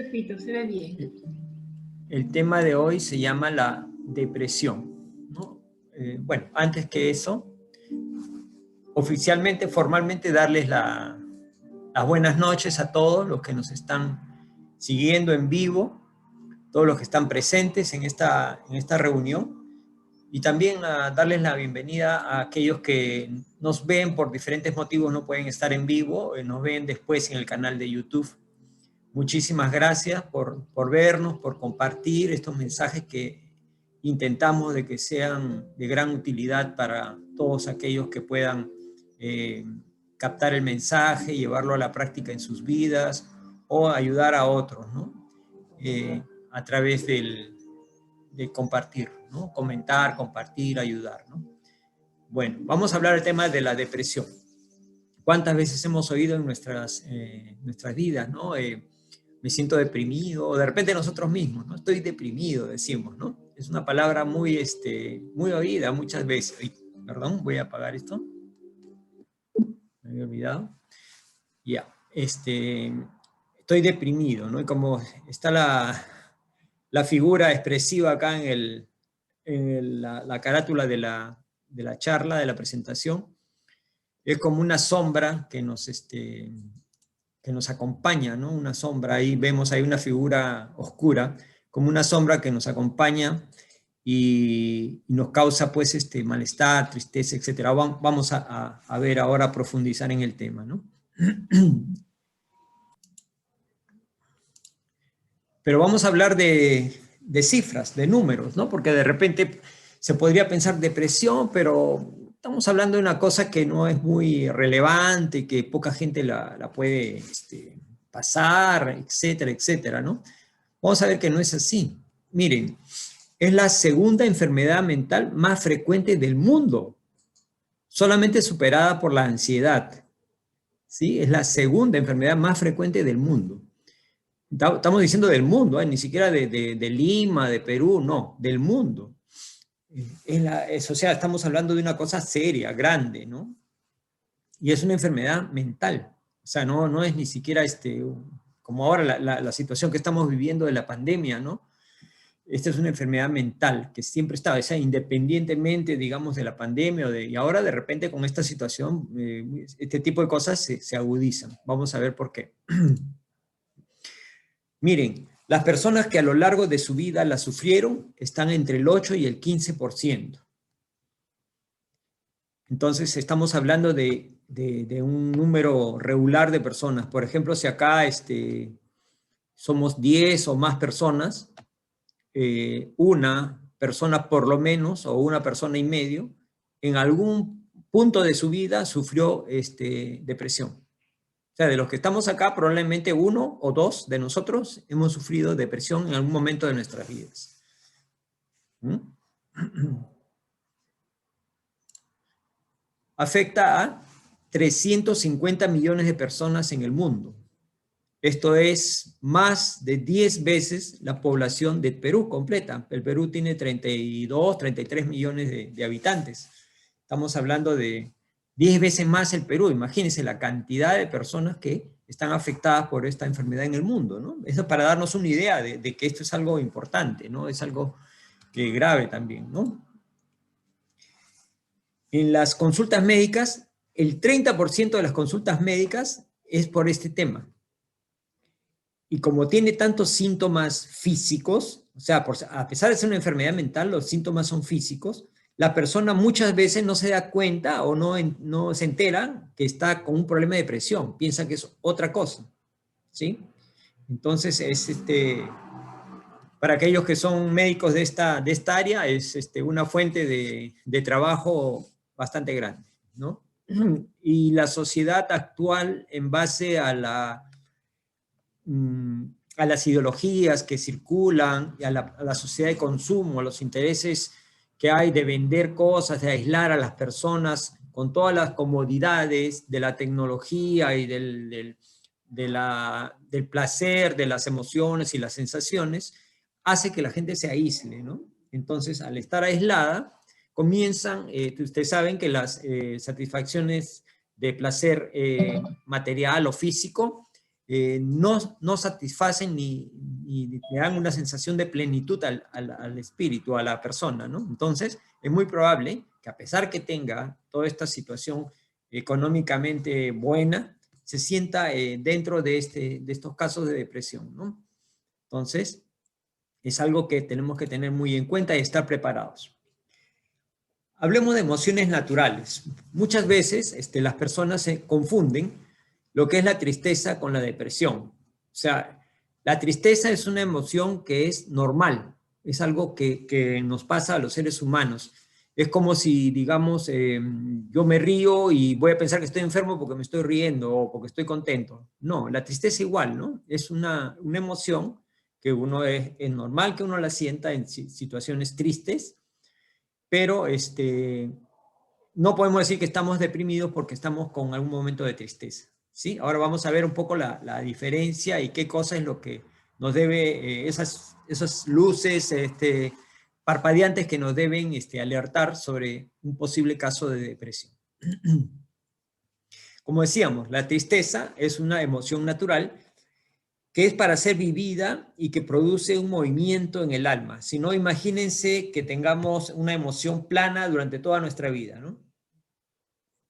Repito, se ve bien. El tema de hoy se llama la depresión, ¿no? Bueno, antes que eso, oficialmente, formalmente, darles las buenas noches a todos los que nos están siguiendo en vivo, todos los que están presentes en esta reunión, y también a darles la bienvenida a aquellos que nos ven por diferentes motivos, no pueden estar en vivo, nos ven después en el canal de YouTube. Muchísimas gracias por vernos, por compartir estos mensajes que intentamos de que sean de gran utilidad para todos aquellos que puedan captar el mensaje, llevarlo a la práctica en sus vidas o ayudar a otros, ¿no? A través de compartir, ¿no? Comentar, compartir, ayudar, ¿no? Bueno, vamos a hablar del tema de la depresión. ¿Cuántas veces hemos oído en nuestras vidas, ¿no? Me siento deprimido, o de repente nosotros mismos, ¿no? Estoy deprimido, decimos, ¿no? Es una palabra muy, muy oída muchas veces. Ay, perdón, voy a apagar esto. Me había olvidado. Ya, estoy deprimido, ¿no? Y como está la figura expresiva acá en la carátula de la charla, de la presentación, es como una sombra que nos acompaña, ¿no? Una sombra, ahí vemos ahí una figura oscura, como una sombra que nos acompaña y nos causa pues malestar, tristeza, etc. Vamos a ver ahora, a profundizar en el tema, ¿no? Pero vamos a hablar de cifras, de números, ¿no? Porque de repente se podría pensar depresión, pero estamos hablando de una cosa que no es muy relevante, que poca gente la puede pasar, etcétera, etcétera, ¿no? Vamos a ver que no es así. Miren, es la segunda enfermedad mental más frecuente del mundo, solamente superada por la ansiedad, ¿sí? Es la segunda enfermedad más frecuente del mundo. Estamos diciendo del mundo, ni siquiera de Lima, de Perú, no, del mundo. O sea, estamos hablando de una cosa seria, grande, ¿no? Y es una enfermedad mental. O sea, no es ni siquiera como ahora la situación que estamos viviendo de la pandemia, ¿no? Esta es una enfermedad mental que siempre estaba, o sea, independientemente, digamos, de la pandemia y ahora de repente con esta situación, este tipo de cosas se agudizan. Vamos a ver por qué. Miren, las personas que a lo largo de su vida la sufrieron están entre el 8 y el 15%. Entonces estamos hablando de un número regular de personas. Por ejemplo, si acá somos 10 o más personas, una persona por lo menos, o una persona y medio, en algún punto de su vida sufrió depresión. O sea, de los que estamos acá, probablemente uno o dos de nosotros hemos sufrido depresión en algún momento de nuestras vidas. ¿Mm? Afecta a 350 millones de personas en el mundo. Esto es más de 10 veces la población de Perú completa. El Perú tiene 32, 33 millones de habitantes. Estamos hablando de 10 veces más el Perú. Imagínense la cantidad de personas que están afectadas por esta enfermedad en el mundo, ¿no? Eso para darnos una idea de que esto es algo importante, ¿no? Es algo grave también, ¿no? En las consultas médicas, el 30% de las consultas médicas es por este tema. Y como tiene tantos síntomas físicos, o sea, a pesar de ser una enfermedad mental, los síntomas son físicos, la persona muchas veces no se da cuenta o no se entera que está con un problema de depresión, piensa que es otra cosa, ¿sí? Entonces, para aquellos que son médicos de esta área, es una fuente de trabajo bastante grande, ¿no? Y la sociedad actual, en base a las ideologías que circulan, a la sociedad de consumo, a los intereses que hay de vender cosas, de aislar a las personas con todas las comodidades de la tecnología y del placer, de las emociones y las sensaciones, hace que la gente se aísle, ¿no? Entonces, al estar aislada, comienzan, ustedes saben que las satisfacciones de placer material o físico no satisfacen ni le dan una sensación de plenitud al espíritu, a la persona, ¿no? Entonces, es muy probable que a pesar que tenga toda esta situación económicamente buena, se sienta dentro de estos casos de depresión, ¿no? Entonces, es algo que tenemos que tener muy en cuenta y estar preparados. Hablemos de emociones naturales. Muchas veces las personas se confunden lo que es la tristeza con la depresión. O sea, la tristeza es una emoción que es normal, es algo que nos pasa a los seres humanos. Es como si, digamos, yo me río y voy a pensar que estoy enfermo porque me estoy riendo o porque estoy contento. No, la tristeza igual, ¿no? Es una emoción que es normal que uno la sienta en situaciones tristes, pero no podemos decir que estamos deprimidos porque estamos con algún momento de tristeza, ¿sí? Ahora vamos a ver un poco la diferencia y qué cosa es lo que nos debe, esas luces parpadeantes que nos deben alertar sobre un posible caso de depresión. Como decíamos, la tristeza es una emoción natural que es para ser vivida y que produce un movimiento en el alma. Si no, imagínense que tengamos una emoción plana durante toda nuestra vida, ¿no?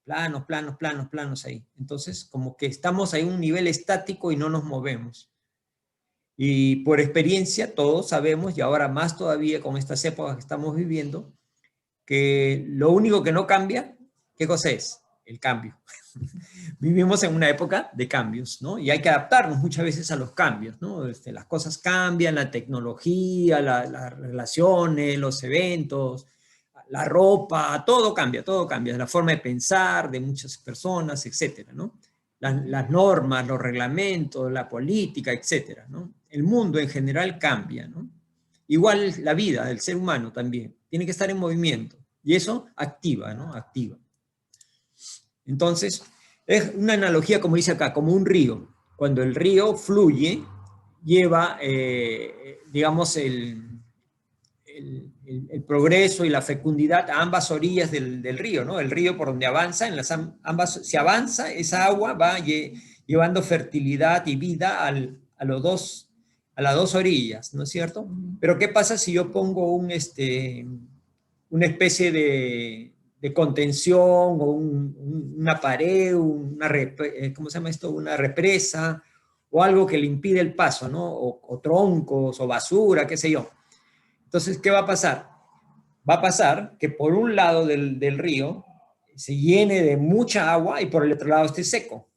Planos, planos, planos, planos ahí. Entonces, como que estamos ahí en un nivel estático y no nos movemos. Y por experiencia, todos sabemos, y ahora más todavía con estas épocas que estamos viviendo, que lo único que no cambia, ¿qué cosa es? El cambio. Vivimos en una época de cambios, ¿no? Y hay que adaptarnos muchas veces a los cambios, ¿no? Las cosas cambian, la tecnología, las relaciones, los eventos, la ropa, todo cambia, la forma de pensar de muchas personas, etcétera, ¿no? Las normas, los reglamentos, la política, etcétera, ¿no? El mundo en general cambia, ¿no? Igual la vida del ser humano también, tiene que estar en movimiento, y eso activa, ¿no? Activa. Entonces, es una analogía, como dice acá, como un río. Cuando el río fluye, lleva, digamos, el progreso y la fecundidad a ambas orillas del río, ¿no? El río por donde avanza, si avanza, esa agua va llevando fertilidad y vida a las dos orillas, ¿no es cierto? Pero ¿qué pasa si yo pongo una especie de contención o una pared, ¿cómo se llama esto? Una represa o algo que le impide el paso, ¿no? O troncos o basura, qué sé yo. Entonces, ¿qué va a pasar? Va a pasar que por un lado del río se llene de mucha agua y por el otro lado esté seco,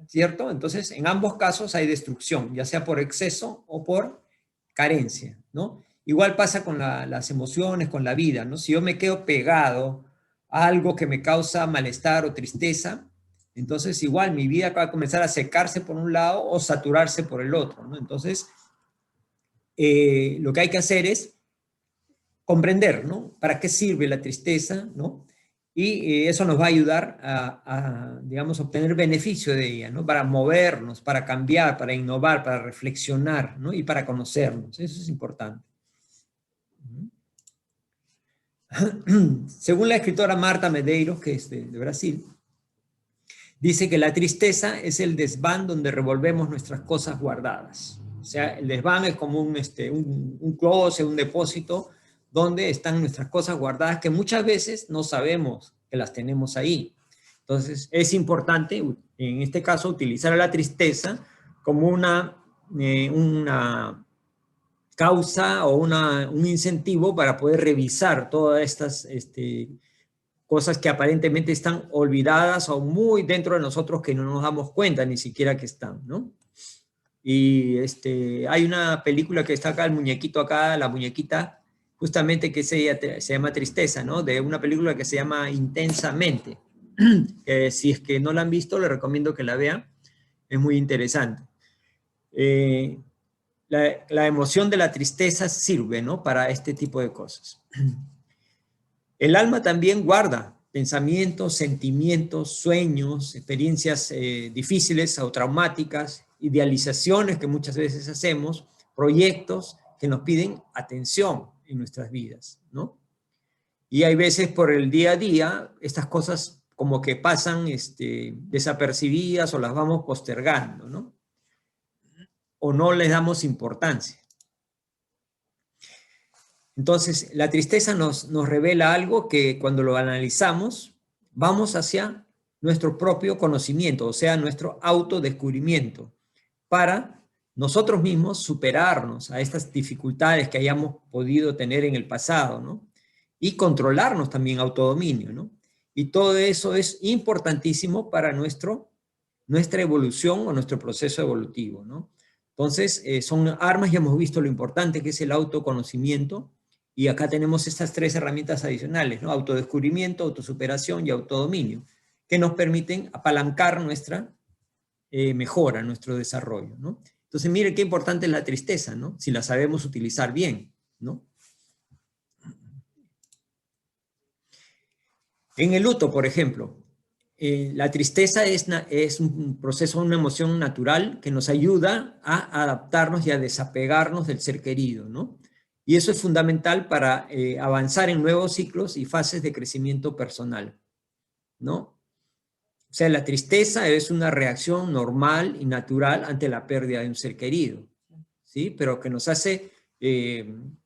¿cierto? Entonces, en ambos casos hay destrucción, ya sea por exceso o por carencia, ¿no? Igual pasa con las emociones, con la vida, ¿no? Si yo me quedo pegado a algo que me causa malestar o tristeza, entonces igual mi vida va a comenzar a secarse por un lado o saturarse por el otro, ¿no? Entonces, lo que hay que hacer es comprender, ¿no? ¿Para qué sirve la tristeza, ¿no? Y eso nos va a ayudar digamos, obtener beneficio de ella, ¿no? Para movernos, para cambiar, para innovar, para reflexionar, ¿no? Y para conocernos. Eso es importante. Según la escritora Marta Medeiros, que es de Brasil, dice que la tristeza es el desván donde revolvemos nuestras cosas guardadas. O sea, el desván es como un closet, un depósito, donde están nuestras cosas guardadas que muchas veces no sabemos que las tenemos ahí. Entonces, es importante, en este caso, utilizar la tristeza como una causa o un incentivo para poder revisar todas estas cosas que aparentemente están olvidadas o muy dentro de nosotros que no nos damos cuenta ni siquiera que están, ¿no? Y hay una película que está acá, el muñequito acá, la muñequita, justamente que se llama Tristeza, ¿no? De una película que se llama Intensamente. Si es que no la han visto, les recomiendo que la vean. Es muy interesante. La emoción de la tristeza sirve, ¿no? Para este tipo de cosas. El alma también guarda pensamientos, sentimientos, sueños, experiencias difíciles o traumáticas, idealizaciones que muchas veces hacemos, proyectos que nos piden atención en nuestras vidas, ¿no? Y hay veces por el día a día, estas cosas como que pasan desapercibidas o las vamos postergando, ¿no? o no les damos importancia. Entonces, la tristeza nos revela algo que cuando lo analizamos, vamos hacia nuestro propio conocimiento, o sea, nuestro autodescubrimiento, para nosotros mismos superarnos a estas dificultades que hayamos podido tener en el pasado, ¿no? Y controlarnos también, autodominio, ¿no? Y todo eso es importantísimo para nuestra evolución o nuestro proceso evolutivo, ¿no? Entonces, son armas, ya hemos visto lo importante que es el autoconocimiento, y acá tenemos estas 3 herramientas adicionales, ¿no? Autodescubrimiento, autosuperación y autodominio, que nos permiten apalancar nuestra mejora, nuestro desarrollo, ¿no? Entonces, mire qué importante es la tristeza, ¿no? Si la sabemos utilizar bien, ¿no? En el luto, por ejemplo, la tristeza es un proceso, una emoción natural que nos ayuda a adaptarnos y a desapegarnos del ser querido, ¿no? Y eso es fundamental para avanzar en nuevos ciclos y fases de crecimiento personal, ¿no? O sea, la tristeza es una reacción normal y natural ante la pérdida de un ser querido, ¿sí? Pero que nos hace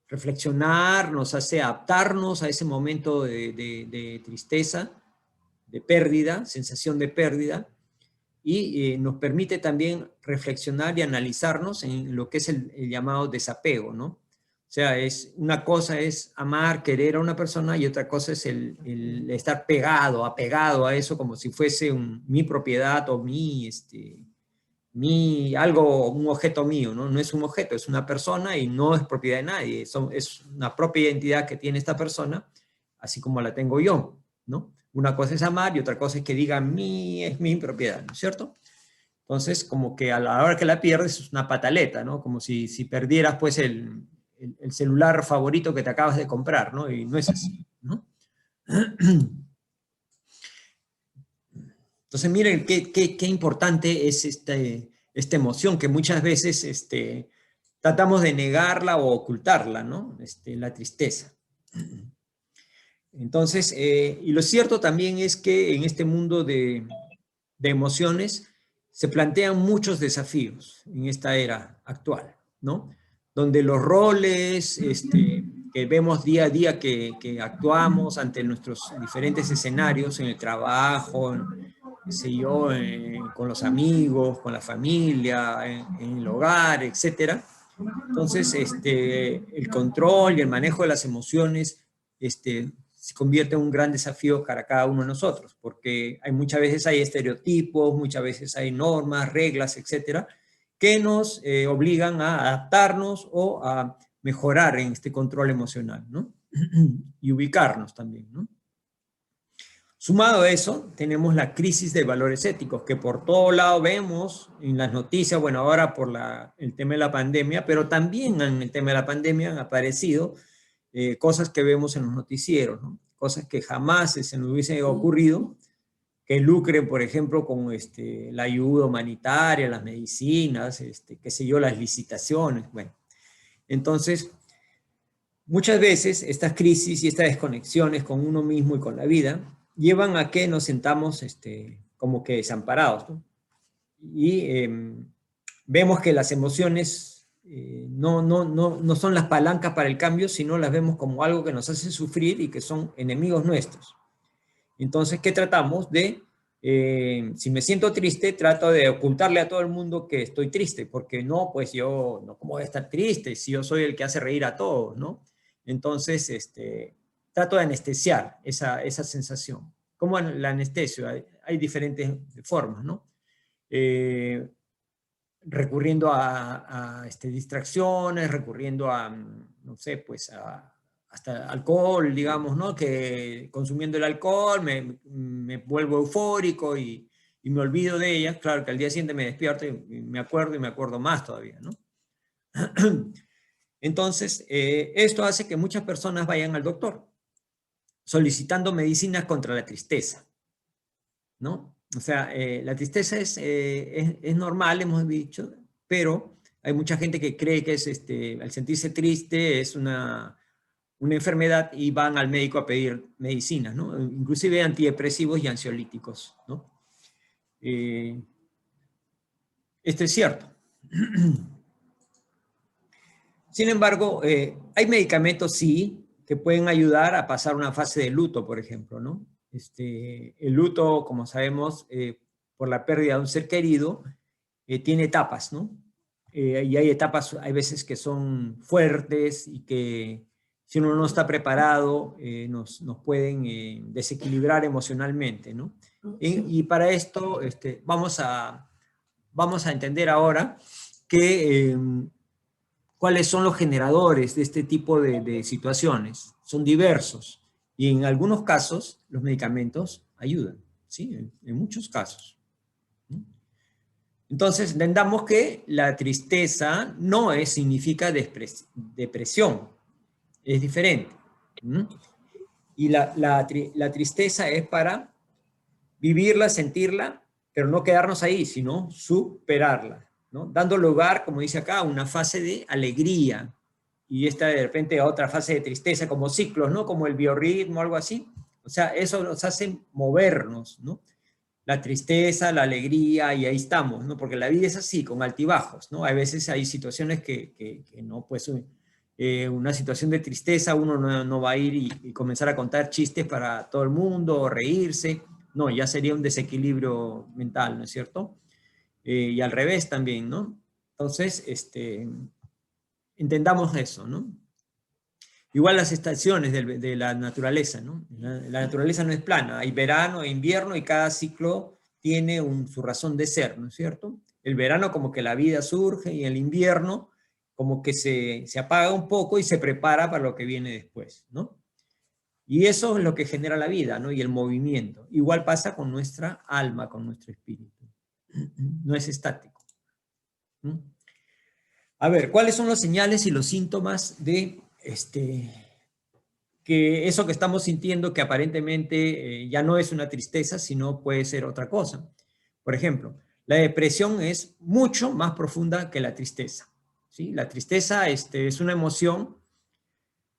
reflexionar, nos hace adaptarnos a ese momento de tristeza, de pérdida, sensación de pérdida, y nos permite también reflexionar y analizarnos en lo que es el llamado desapego, ¿no? O sea, una cosa es amar, querer a una persona, y otra cosa es el estar apegado a eso como si fuese mi propiedad o un objeto mío, ¿no? No es un objeto, es una persona y no es propiedad de nadie. Es una propia identidad que tiene esta persona, así como la tengo yo, ¿no? Una cosa es amar y otra cosa es que diga es mi propiedad, ¿no es cierto? Entonces, como que a la hora que la pierdes es una pataleta, ¿no? Como si perdieras pues el celular favorito que te acabas de comprar, ¿no? Y no es así, ¿no? Entonces, miren qué importante es esta emoción que muchas veces tratamos de negarla o ocultarla, ¿no? La tristeza. Entonces, y lo cierto también es que en este mundo de emociones se plantean muchos desafíos en esta era actual, ¿no? Donde los roles que vemos día a día que actuamos ante nuestros diferentes escenarios en el trabajo, qué sé yo, con los amigos, con la familia, en el hogar, etcétera. Entonces, el control y el manejo de las emociones se convierte en un gran desafío para cada uno de nosotros, porque muchas veces hay estereotipos, muchas veces hay normas, reglas, etcétera, que nos obligan a adaptarnos o a mejorar en este control emocional, ¿no? Y ubicarnos también, ¿no? Sumado a eso, tenemos la crisis de valores éticos, que por todo lado vemos en las noticias, bueno, ahora por el tema de la pandemia, pero también en el tema de la pandemia han aparecido cosas que vemos en los noticieros, ¿no? Cosas que jamás se nos hubiese ocurrido, que lucren, por ejemplo, con la ayuda humanitaria, las medicinas, qué sé yo, las licitaciones, bueno. Entonces, muchas veces estas crisis y estas desconexiones con uno mismo y con la vida llevan a que nos sentamos como que desamparados, ¿no? Y vemos que las emociones no son las palancas para el cambio, sino las vemos como algo que nos hace sufrir y que son enemigos nuestros. Entonces, ¿qué tratamos? Si me siento triste, trato de ocultarle a todo el mundo que estoy triste, porque no, pues yo, no, ¿cómo voy a estar triste si yo soy el que hace reír a todos, ¿no? Entonces, trato de anestesiar esa sensación. ¿Cómo la anestesio? Hay diferentes formas, ¿no? Recurriendo a distracciones, recurriendo a, no sé, pues hasta alcohol, digamos, ¿no? Que consumiendo el alcohol me vuelvo eufórico y me olvido de ella. Claro que al día siguiente me despierto y me acuerdo más todavía, ¿no? Entonces, esto hace que muchas personas vayan al doctor solicitando medicinas contra la tristeza, ¿no? O sea, la tristeza es normal, hemos dicho, pero hay mucha gente que cree que al sentirse triste es una enfermedad y van al médico a pedir medicinas, ¿no? Inclusive antidepresivos y ansiolíticos, ¿no? Esto es cierto. Sin embargo, hay medicamentos, sí, que pueden ayudar a pasar una fase de luto, por ejemplo, ¿no? El luto, como sabemos, por la pérdida de un ser querido, tiene etapas, ¿no? Y hay etapas, hay veces que son fuertes y que si uno no está preparado, nos pueden desequilibrar emocionalmente, ¿no? Y para esto vamos a entender ahora que cuáles son los generadores de este tipo de situaciones. Son diversos y en algunos casos los medicamentos ayudan, ¿sí? En muchos casos. Entonces, entendamos que la tristeza no significa depresión, es diferente. Y la tristeza es para vivirla, sentirla, pero no quedarnos ahí, sino superarla, ¿no? Dando lugar, como dice acá, a una fase de alegría y esta de repente a otra fase de tristeza, como ciclos, ¿no? Como el biorritmo, algo así. O sea, eso nos hace movernos, ¿no? La tristeza, la alegría, y ahí estamos, ¿no? Porque la vida es así, con altibajos, ¿no? A veces hay situaciones que no, pues una situación de tristeza, uno no va a ir y comenzar a contar chistes para todo el mundo, o reírse, no, ya sería un desequilibrio mental, ¿no es cierto? Y al revés también, ¿no? Entonces, entendamos eso, ¿no? Igual las estaciones de la naturaleza, ¿no? La naturaleza no es plana, hay verano e invierno y cada ciclo tiene su razón de ser, ¿no es cierto? El verano como que la vida surge y el invierno como que se apaga un poco y se prepara para lo que viene después, ¿no? Y eso es lo que genera la vida, ¿no? Y el movimiento. Igual pasa con nuestra alma, con nuestro espíritu. No es estático. ¿No? A ver, ¿cuáles son los señales y los síntomas de que eso que estamos sintiendo que aparentemente ya no es una tristeza, sino puede ser otra cosa? Por ejemplo, la depresión es mucho más profunda que la tristeza, ¿sí? La tristeza es una emoción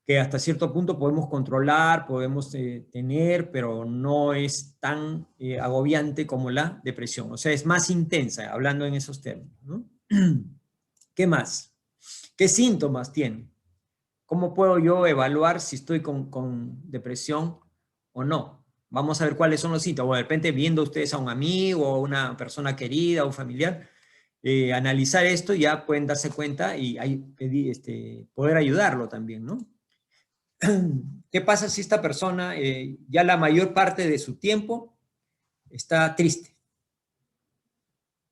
que hasta cierto punto podemos controlar, podemos tener, pero no es tan agobiante como la depresión. O sea, es más intensa, hablando en esos términos, ¿no? ¿Qué más? ¿Qué síntomas tiene? ¿Cómo puedo yo evaluar si estoy con depresión o no? Vamos a ver cuáles son los síntomas. O de repente viendo ustedes a un amigo o una persona querida o un familiar, analizar esto, ya pueden darse cuenta y poder ayudarlo también, ¿no? ¿Qué pasa si esta persona ya la mayor parte de su tiempo está triste?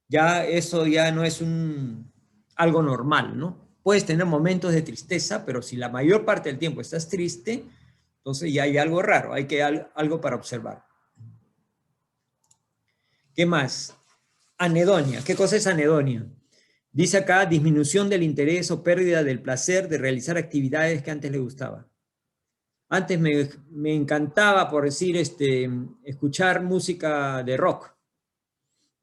Ya eso ya no es algo normal, ¿no? Puedes tener momentos de tristeza, pero si la mayor parte del tiempo estás triste, entonces ya hay algo raro, hay algo para observar. ¿Qué más? Anedonia. ¿Qué cosa es anedonia? Dice acá, disminución del interés o pérdida del placer de realizar actividades que antes le gustaba. Antes me encantaba, por decir, escuchar música de rock.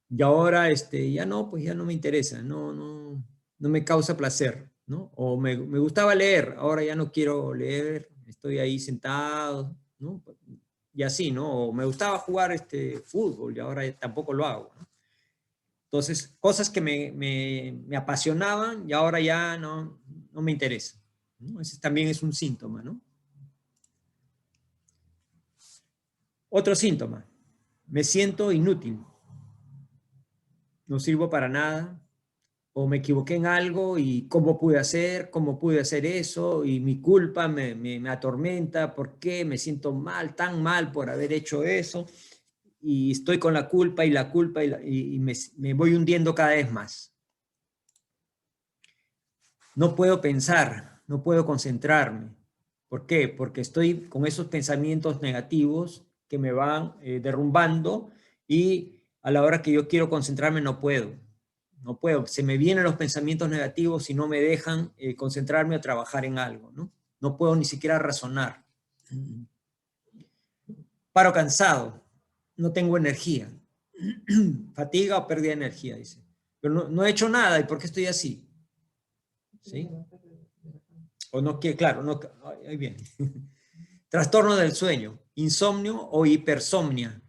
Y ahora ya no, pues ya no me interesa, no me causa placer, ¿no? O me gustaba leer, ahora ya no quiero leer, estoy ahí sentado, ¿no? Y así, ¿no? O me gustaba jugar fútbol y ahora tampoco lo hago, ¿no? Entonces, cosas que me apasionaban y ahora ya no me interesan, ¿no? Ese también es un síntoma, ¿no? Otro síntoma, me siento inútil, no sirvo para nada, o me equivoqué en algo y cómo pude hacer eso, y mi culpa me atormenta, ¿por qué? Me siento mal, tan mal por haber hecho eso, y estoy con la culpa y me voy hundiendo cada vez más. No puedo pensar, no puedo concentrarme. ¿Por qué? Porque estoy con esos pensamientos negativos que me van derrumbando y a la hora que yo quiero concentrarme no puedo. No puedo. Se me vienen los pensamientos negativos y no me dejan concentrarme o trabajar en algo, ¿no? No puedo ni siquiera razonar. Paro cansado. No tengo energía. Fatiga o pérdida de energía, dice. Pero no he hecho nada. ¿Y por qué estoy así? ¿Sí? O no quiere, claro, no, ahí viene. Trastorno del sueño, insomnio o hipersomnia,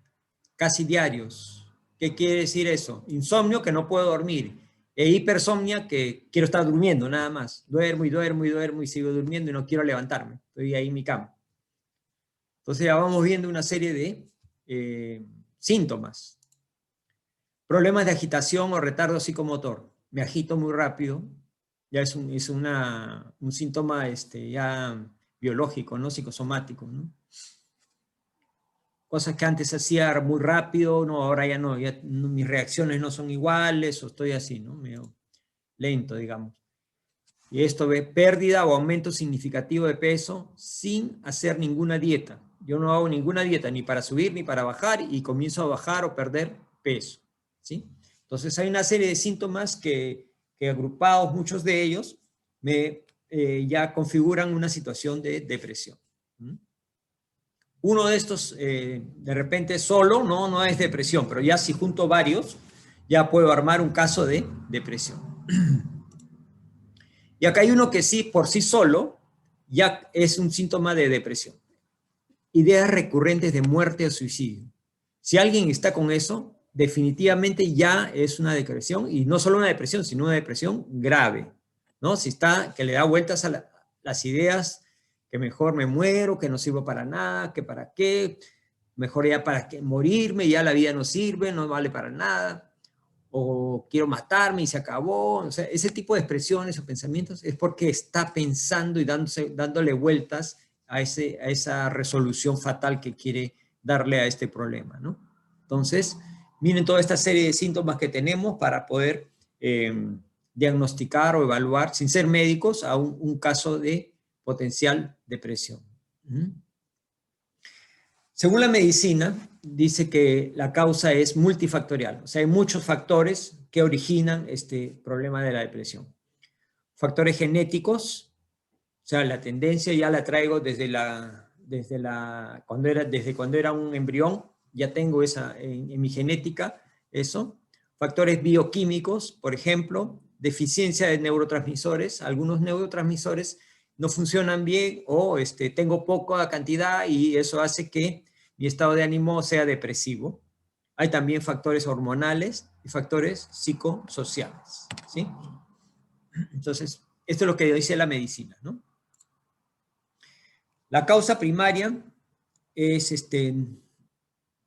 casi diarios. ¿Qué quiere decir eso? Insomnio, que no puedo dormir. E hipersomnia, que quiero estar durmiendo nada más. Duermo y duermo y duermo y sigo durmiendo y no quiero levantarme. Estoy ahí en mi cama. Entonces ya vamos viendo una serie de síntomas. Problemas de agitación o retardo psicomotor. Me agito muy rápido. Ya es un síntoma ya biológico, ¿no? Psicosomático, ¿no? Cosas que antes hacía muy rápido, no, ahora ya no, mis reacciones no son iguales, o estoy así, ¿no? Medio lento, digamos. Y esto ve pérdida o aumento significativo de peso sin hacer ninguna dieta. Yo no hago ninguna dieta, ni para subir ni para bajar, y comienzo a bajar o perder peso, ¿sí? Entonces hay una serie de síntomas que agrupados, muchos de ellos, ya configuran una situación de depresión. Uno de estos, de repente solo, no es depresión, pero ya si junto varios, ya puedo armar un caso de depresión. Y acá hay uno que sí, por sí solo, ya es un síntoma de depresión. Ideas recurrentes de muerte o suicidio. Si alguien está con eso, definitivamente ya es una depresión, y no solo una depresión, sino una depresión grave, ¿no? Si está, que le da vueltas a las ideas, que mejor me muero, que no sirvo para nada, que para qué, mejor ya para qué morirme, ya la vida no sirve, no vale para nada, o quiero matarme y se acabó. O sea, ese tipo de expresiones o pensamientos es porque está pensando y dándole vueltas a esa resolución fatal que quiere darle a este problema, ¿no? Entonces, miren toda esta serie de síntomas que tenemos para poder diagnosticar o evaluar, sin ser médicos, a un caso de potencial depresión. Según la medicina, dice que la causa es multifactorial. O sea, hay muchos factores que originan este problema de la depresión. Factores genéticos, o sea, la tendencia ya la traigo desde cuando era un embrión, ya tengo esa en mi genética, eso. Factores bioquímicos, por ejemplo, deficiencia de neurotransmisores. Algunos neurotransmisores no funcionan bien o tengo poca cantidad y eso hace que mi estado de ánimo sea depresivo. Hay también factores hormonales y factores psicosociales, ¿sí? Entonces, esto es lo que dice la medicina, ¿no? La causa primaria es,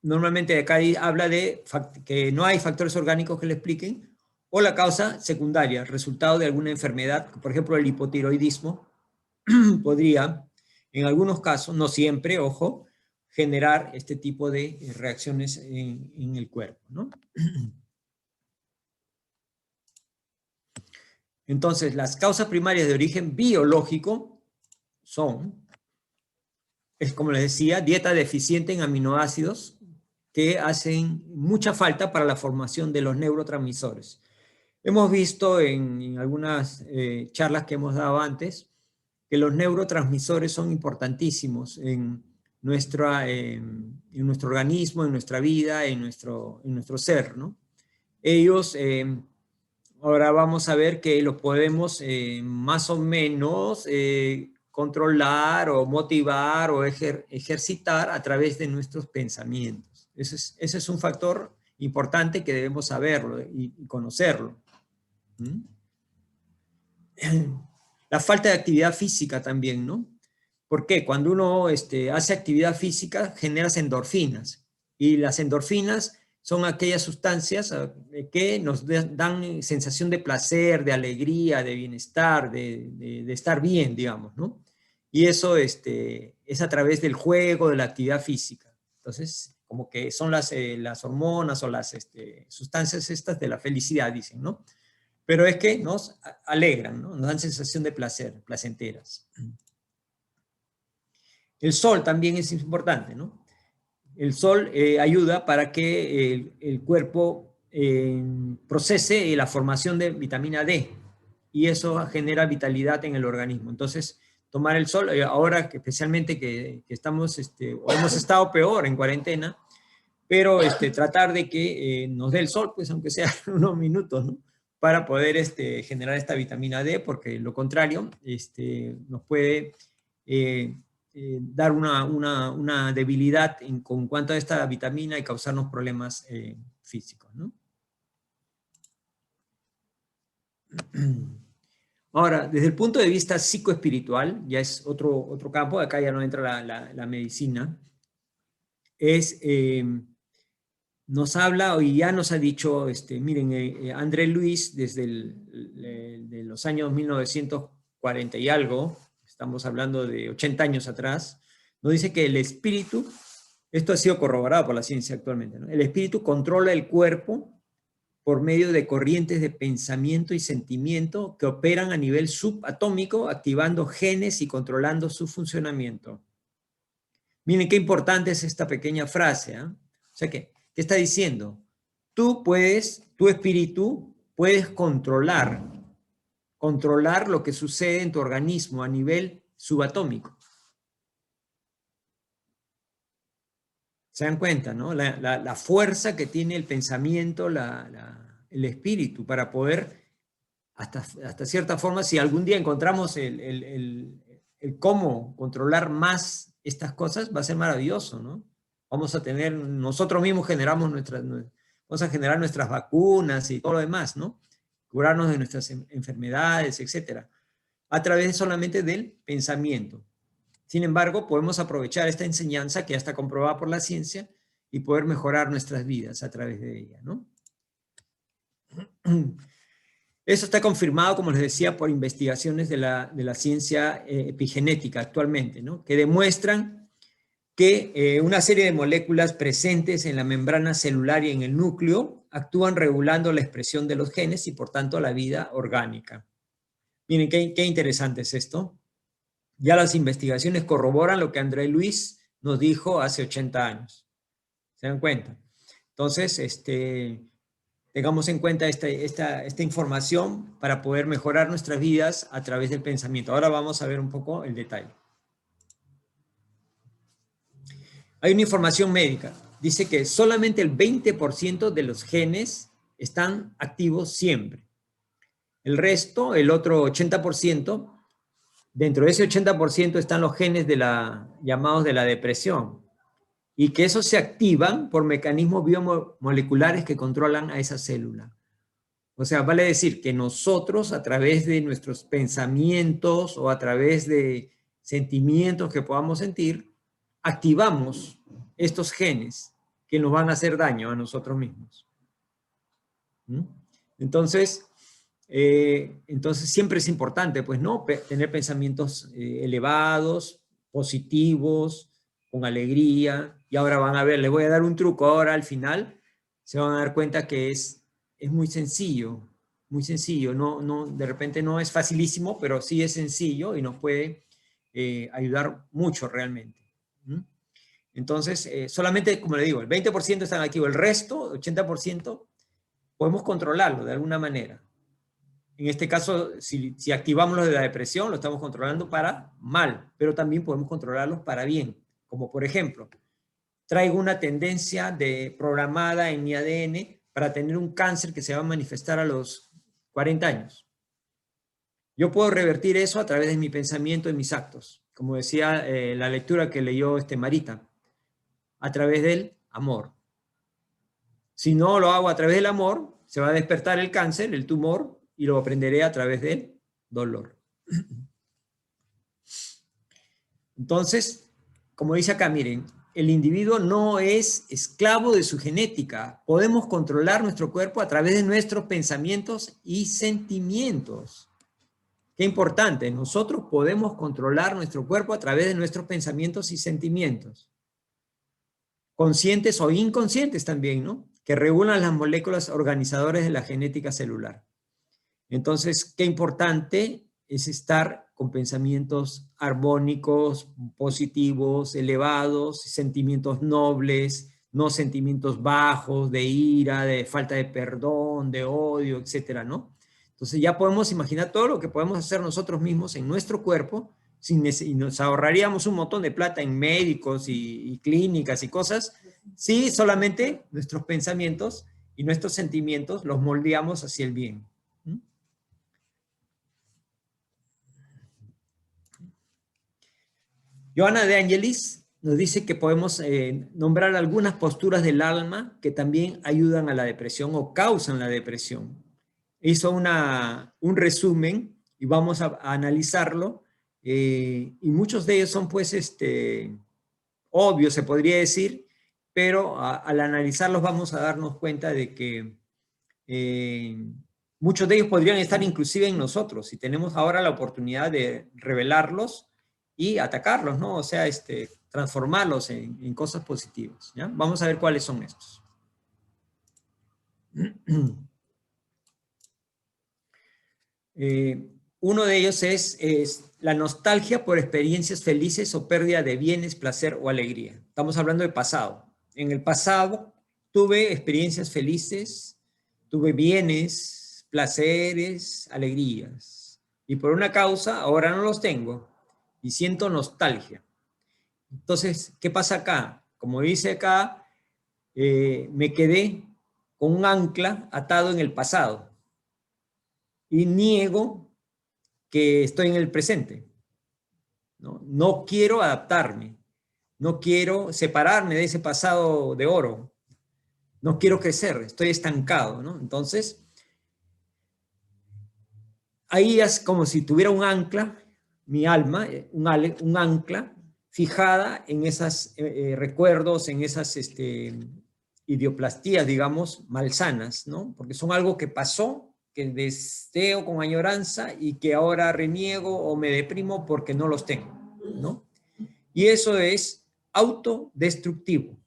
normalmente acá habla de que no hay factores orgánicos que le expliquen, o la causa secundaria, resultado de alguna enfermedad, por ejemplo el hipotiroidismo, podría, en algunos casos, no siempre, ojo, generar este tipo de reacciones en el cuerpo, ¿no? Entonces, las causas primarias de origen biológico son, es como les decía, dieta deficiente en aminoácidos que hacen mucha falta para la formación de los neurotransmisores. Hemos visto en algunas charlas que hemos dado antes que los neurotransmisores son importantísimos en nuestro organismo, en nuestra vida, en nuestro ser, ¿no? Ellos, ahora vamos a ver que los podemos más o menos controlar o motivar o ejercitar a través de nuestros pensamientos. Ese es un factor importante que debemos saberlo y conocerlo. La falta de actividad física también, ¿no? ¿Por qué? Cuando uno hace actividad física, generas endorfinas. Y las endorfinas son aquellas sustancias que nos dan sensación de placer, de alegría, de bienestar, de estar bien, digamos, ¿no? Y eso es a través del juego, de la actividad física. Entonces, como que son las hormonas o las sustancias estas de la felicidad, dicen, ¿no? Pero es que nos alegran, ¿no? Nos dan sensación de placer, placenteras. El sol también es importante, ¿no? El sol ayuda para que el cuerpo procese la formación de vitamina D y eso genera vitalidad en el organismo. Entonces, tomar el sol, ahora que especialmente que estamos, o hemos estado peor en cuarentena, pero tratar de que nos dé el sol, pues aunque sea unos minutos, ¿no? Para poder generar esta vitamina D, porque lo contrario nos puede dar una debilidad con cuanto a esta vitamina y causarnos problemas físicos, ¿no? Ahora, desde el punto de vista psicoespiritual, ya es otro campo, acá ya no entra la medicina, nos habla y ya nos ha dicho, miren, André Luis, desde de los años 1940 y algo, estamos hablando de 80 años atrás, nos dice que el espíritu, esto ha sido corroborado por la ciencia actualmente, ¿no? El espíritu controla el cuerpo por medio de corrientes de pensamiento y sentimiento que operan a nivel subatómico, activando genes y controlando su funcionamiento. Miren qué importante es esta pequeña frase, ¿eh? O sea, ¿qué está diciendo? Tu espíritu, puedes controlar lo que sucede en tu organismo a nivel subatómico. ¿Se dan cuenta, no? La fuerza que tiene el pensamiento, el espíritu, para poder, hasta cierta forma, si algún día encontramos el cómo controlar más estas cosas, va a ser maravilloso, ¿no? Vamos a tener, nosotros mismos vamos a generar nuestras vacunas y todo lo demás, ¿no? Curarnos de nuestras enfermedades, etcétera, a través solamente del pensamiento. Sin embargo, podemos aprovechar esta enseñanza que ya está comprobada por la ciencia y poder mejorar nuestras vidas a través de ella, ¿no? Eso está confirmado, como les decía, por investigaciones de la ciencia epigenética actualmente, ¿no? Que demuestran que una serie de moléculas presentes en la membrana celular y en el núcleo actúan regulando la expresión de los genes y, por tanto, la vida orgánica. Miren, qué interesante es esto. Ya las investigaciones corroboran lo que André Luis nos dijo hace 80 años. ¿Se dan cuenta? Entonces, tengamos en cuenta esta información para poder mejorar nuestras vidas a través del pensamiento. Ahora vamos a ver un poco el detalle. Hay una información médica. Dice que solamente el 20% de los genes están activos siempre. El resto, el otro 80%, dentro de ese 80% están los genes llamados de la depresión. Y que esos se activan por mecanismos biomoleculares que controlan a esa célula. O sea, vale decir que nosotros, a través de nuestros pensamientos o a través de sentimientos que podamos sentir, activamos estos genes que nos van a hacer daño a nosotros mismos. ¿Mm? Entonces siempre es importante, pues, ¿no? Tener pensamientos elevados, positivos, con alegría. Y ahora van a ver, les voy a dar un truco ahora al final. Se van a dar cuenta que es muy sencillo, muy sencillo. De repente no es facilísimo, pero sí es sencillo y nos puede ayudar mucho realmente. ¿Mm? Entonces, solamente, como le digo, el 20% están activos, el resto, 80%, podemos controlarlo de alguna manera. En este caso, si activamos los de la depresión, lo estamos controlando para mal, pero también podemos controlarlos para bien. Como por ejemplo, traigo una tendencia programada en mi ADN para tener un cáncer que se va a manifestar a los 40 años. Yo puedo revertir eso a través de mi pensamiento y mis actos. Como decía la lectura que leyó Marita, a través del amor. Si no lo hago a través del amor, se va a despertar el cáncer, el tumor, y lo aprenderé a través del dolor. Entonces, como dice acá, miren, el individuo no es esclavo de su genética. Podemos controlar nuestro cuerpo a través de nuestros pensamientos y sentimientos. Qué importante, nosotros podemos controlar nuestro cuerpo a través de nuestros pensamientos y sentimientos. Conscientes o inconscientes también, ¿no? Que regulan las moléculas organizadoras de la genética celular. Entonces, qué importante es estar con pensamientos armónicos, positivos, elevados, sentimientos nobles, no sentimientos bajos, de ira, de falta de perdón, de odio, etcétera, ¿no? Entonces ya podemos imaginar todo lo que podemos hacer nosotros mismos en nuestro cuerpo y nos ahorraríamos un montón de plata en médicos y clínicas y cosas, si solamente nuestros pensamientos y nuestros sentimientos los moldeamos hacia el bien. Johanna de Angelis nos dice que podemos nombrar algunas posturas del alma que también ayudan a la depresión o causan la depresión. hizo un resumen y vamos a analizarlo. Y muchos de ellos son pues obvios, se podría decir, pero al analizarlos vamos a darnos cuenta de que muchos de ellos podrían estar inclusive en nosotros y tenemos ahora la oportunidad de revelarlos y atacarlos, ¿no? O sea, transformarlos en cosas positivas, ¿ya? Vamos a ver cuáles son estos. Uno de ellos es la nostalgia por experiencias felices o pérdida de bienes, placer o alegría. Estamos hablando de pasado. En el pasado tuve experiencias felices, tuve bienes, placeres, alegrías. Y por una causa ahora no los tengo y siento nostalgia. Entonces, ¿qué pasa acá? Como dice acá, me quedé con un ancla atado en el pasado y niego que estoy en el presente. No quiero adaptarme, no quiero separarme de ese pasado de oro, no quiero crecer, estoy estancado, ¿no? Entonces, ahí es como si tuviera un ancla, mi alma, un ancla fijada en esos recuerdos, en esas idioplastías, digamos, malsanas, ¿no? Porque son algo que pasó, que deseo con añoranza y que ahora reniego o me deprimo porque no los tengo, ¿no? Y eso es autodestructivo,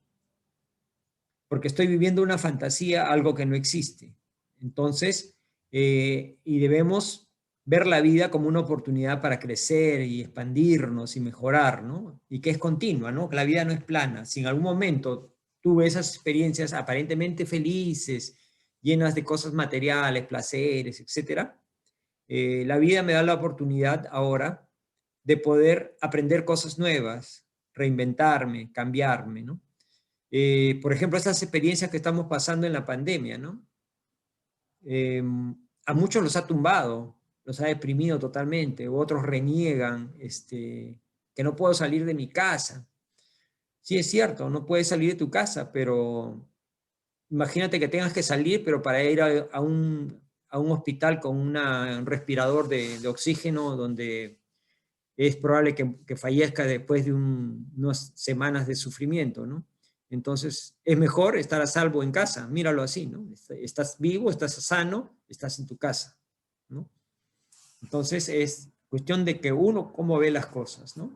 porque estoy viviendo una fantasía, algo que no existe. Entonces, y debemos ver la vida como una oportunidad para crecer y expandirnos y mejorar, ¿no? Y que es continua, ¿no? Que la vida no es plana. Si en algún momento tuve esas experiencias aparentemente felices, llenas de cosas materiales, placeres, etcétera, la vida me da la oportunidad ahora de poder aprender cosas nuevas, reinventarme, cambiarme, ¿no? Por ejemplo, estas experiencias que estamos pasando en la pandemia, ¿no? A muchos los ha tumbado, los ha deprimido totalmente, otros reniegan, que no puedo salir de mi casa. Sí, es cierto, no puedes salir de tu casa, pero imagínate que tengas que salir, pero para ir a un hospital con un respirador de oxígeno donde es probable que fallezca después de unas semanas de sufrimiento, ¿no? Entonces, es mejor estar a salvo en casa, míralo así, ¿no? Estás vivo, estás sano, estás en tu casa, ¿no? Entonces, es cuestión de que uno cómo ve las cosas, ¿no?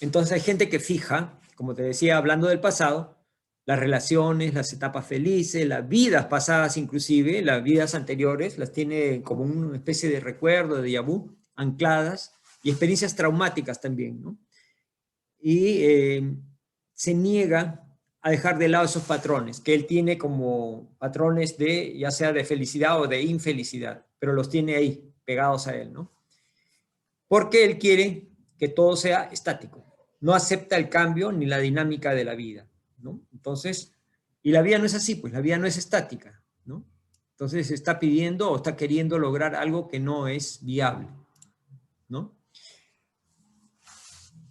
Entonces, hay gente que fija, como te decía, hablando del pasado, las relaciones, las etapas felices, las vidas pasadas inclusive, las vidas anteriores, las tiene como una especie de recuerdo, de déjà vu, ancladas, y experiencias traumáticas también, ¿no? Y se niega a dejar de lado esos patrones, que él tiene como patrones de, ya sea de felicidad o de infelicidad, pero los tiene ahí, pegados a él, ¿no? Porque él quiere que todo sea estático, no acepta el cambio ni la dinámica de la vida, ¿no? Entonces, y la vida no es así, pues la vida no es estática, ¿no? Entonces está pidiendo o está queriendo lograr algo que no es viable, ¿no?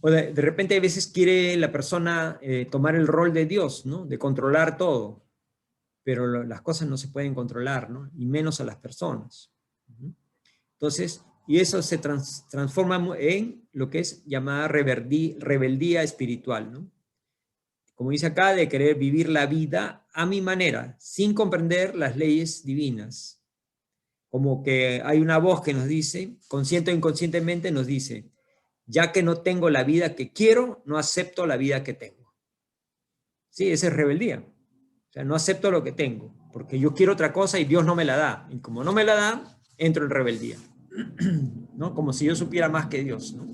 O de repente a veces quiere la persona tomar el rol de Dios, ¿no? De controlar todo, pero las cosas no se pueden controlar, ¿no? Y menos a las personas. Entonces, y eso se transforma en lo que es llamada rebeldía espiritual, ¿no? Como dice acá, de querer vivir la vida a mi manera, sin comprender las leyes divinas. Como que hay una voz que nos dice, consciente o inconscientemente nos dice, ya que no tengo la vida que quiero, no acepto la vida que tengo. Sí, esa es rebeldía. O sea, no acepto lo que tengo, porque yo quiero otra cosa y Dios no me la da. Y como no me la da, entro en rebeldía. ¿No? Como si yo supiera más que Dios, ¿no?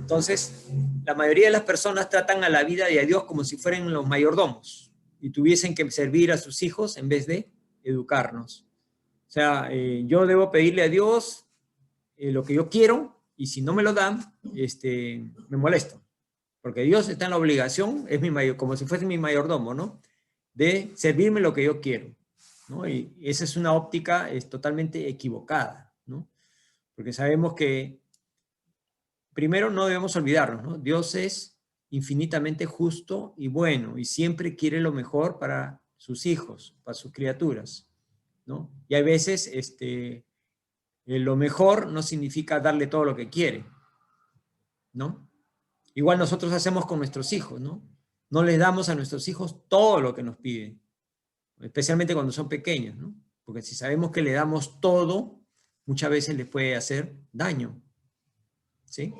Entonces, la mayoría de las personas tratan a la vida y a Dios como si fueran los mayordomos y tuviesen que servir a sus hijos en vez de educarnos. O sea, yo debo pedirle a Dios lo que yo quiero y si no me lo dan, me molesto. Porque Dios está en la obligación, es como si fuese mi mayordomo, ¿no? De servirme lo que yo quiero, ¿no? Y esa es una óptica totalmente equivocada, ¿no? Porque sabemos que primero no debemos olvidarnos, ¿no? Dios es infinitamente justo y bueno, y siempre quiere lo mejor para sus hijos, para sus criaturas, ¿no? Y hay veces lo mejor no significa darle todo lo que quiere, ¿no? Igual nosotros hacemos con nuestros hijos, ¿no? No les damos a nuestros hijos todo lo que nos piden, especialmente cuando son pequeños, ¿no? Porque si sabemos que le damos todo, muchas veces les puede hacer daño, ¿sí?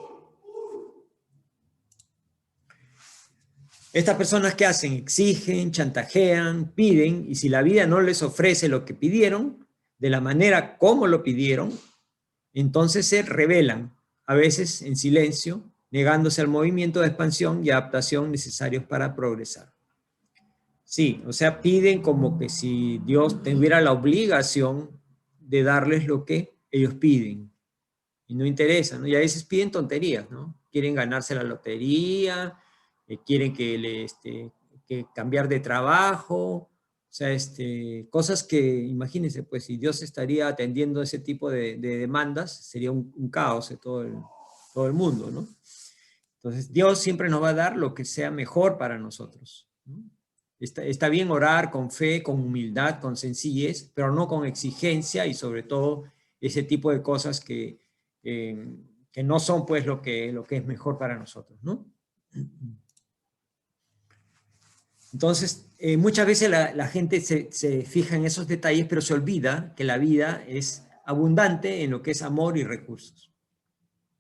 Estas personas que hacen, exigen, chantajean, piden, y si la vida no les ofrece lo que pidieron, de la manera como lo pidieron, entonces se rebelan, a veces en silencio, negándose al movimiento de expansión y adaptación necesarios para progresar. Sí, o sea, piden como que si Dios tuviera la obligación de darles lo que ellos piden. Y no interesa, ¿no? Y a veces piden tonterías, ¿no? Quieren ganarse la lotería, quieren que cambiar de trabajo, o sea, cosas que, imagínense, pues si Dios estaría atendiendo ese tipo de demandas, sería un caos de todo el mundo, ¿no? Entonces, Dios siempre nos va a dar lo que sea mejor para nosotros, ¿no? Está bien orar con fe, con humildad, con sencillez, pero no con exigencia y sobre todo ese tipo de cosas que no son pues lo que es mejor para nosotros, ¿no? Entonces, muchas veces la gente se fija en esos detalles, pero se olvida que la vida es abundante en lo que es amor y recursos.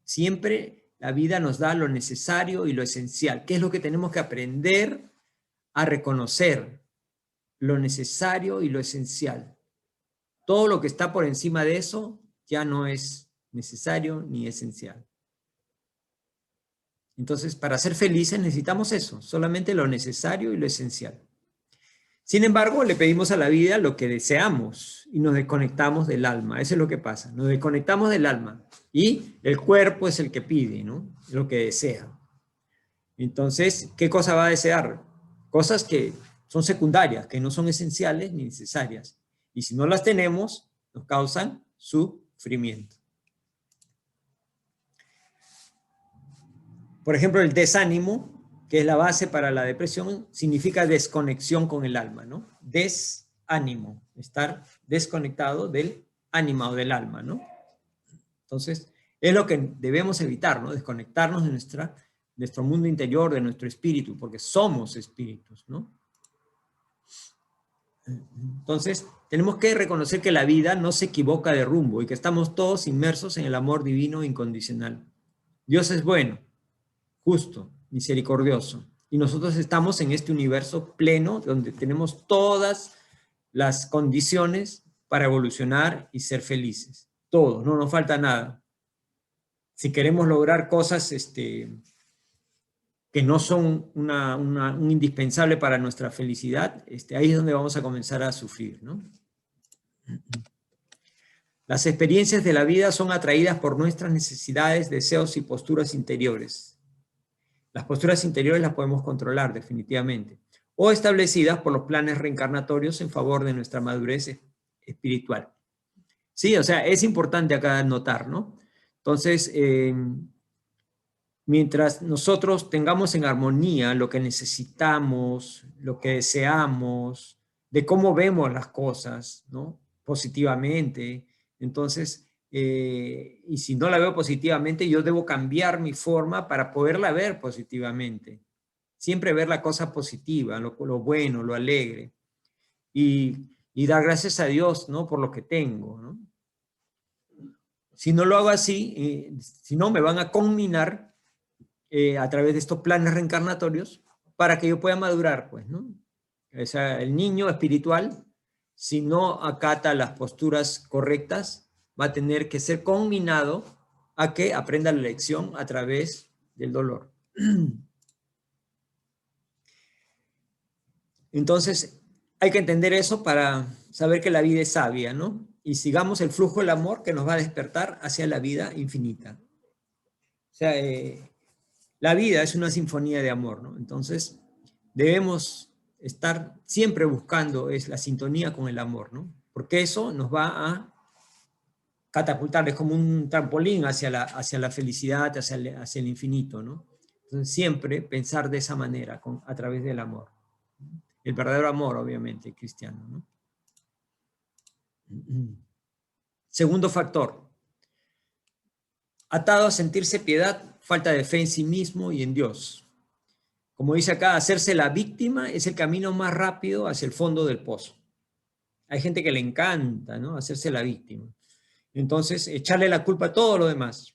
Siempre la vida nos da lo necesario y lo esencial, que es lo que tenemos que aprender a reconocer, lo necesario y lo esencial. Todo lo que está por encima de eso ya no es necesario ni esencial. Entonces, para ser felices necesitamos eso, solamente lo necesario y lo esencial. Sin embargo, le pedimos a la vida lo que deseamos y nos desconectamos del alma. Eso es lo que pasa, nos desconectamos del alma y el cuerpo es el que pide, ¿no? Lo que desea. Entonces, ¿qué cosa va a desear? Cosas que son secundarias, que no son esenciales ni necesarias. Y si no las tenemos, nos causan sufrimiento. Por ejemplo, el desánimo, que es la base para la depresión, significa desconexión con el alma, ¿no? Desánimo, estar desconectado del ánima o del alma, ¿no? Entonces, es lo que debemos evitar, ¿no? Desconectarnos de nuestro mundo interior, de nuestro espíritu, porque somos espíritus, ¿no? Entonces, tenemos que reconocer que la vida no se equivoca de rumbo y que estamos todos inmersos en el amor divino incondicional. Dios es bueno, justo, misericordioso. Y nosotros estamos en este universo pleno donde tenemos todas las condiciones para evolucionar y ser felices. Todo, no nos falta nada. Si queremos lograr cosas que no son un indispensable para nuestra felicidad, ahí es donde vamos a comenzar a sufrir, ¿no? Las experiencias de la vida son atraídas por nuestras necesidades, deseos y posturas interiores. Las posturas interiores las podemos controlar definitivamente, o establecidas por los planes reencarnatorios en favor de nuestra madurez espiritual. Sí, o sea, es importante acá notar, ¿no? Entonces, mientras nosotros tengamos en armonía lo que necesitamos, lo que deseamos, de cómo vemos las cosas, ¿no? Positivamente, entonces, y si no la veo positivamente, yo debo cambiar mi forma para poderla ver positivamente. Siempre ver la cosa positiva, lo bueno, lo alegre. Y dar gracias a Dios, ¿no? Por lo que tengo, ¿no? Si no lo hago así, si no, me van a combinar a través de estos planes reencarnatorios para que yo pueda madurar, pues, ¿no? O sea, el niño espiritual, si no acata las posturas correctas, va a tener que ser combinado a que aprenda la lección a través del dolor. Entonces, hay que entender eso para saber que la vida es sabia, ¿no? Y sigamos el flujo del amor que nos va a despertar hacia la vida infinita. O sea, la vida es una sinfonía de amor, ¿no? Entonces, debemos estar siempre buscando es la sintonía con el amor, ¿no? Porque eso nos va a catapultar, es como un trampolín hacia la felicidad, hacia el infinito, ¿no? Entonces siempre pensar de esa manera, a través del amor. El verdadero amor, obviamente, cristiano, ¿no? Segundo factor, atado a sentirse piedad, falta de fe en sí mismo y en Dios. Como dice acá, hacerse la víctima es el camino más rápido hacia el fondo del pozo. Hay gente que le encanta, ¿no? Hacerse la víctima. Entonces, echarle la culpa a todo lo demás.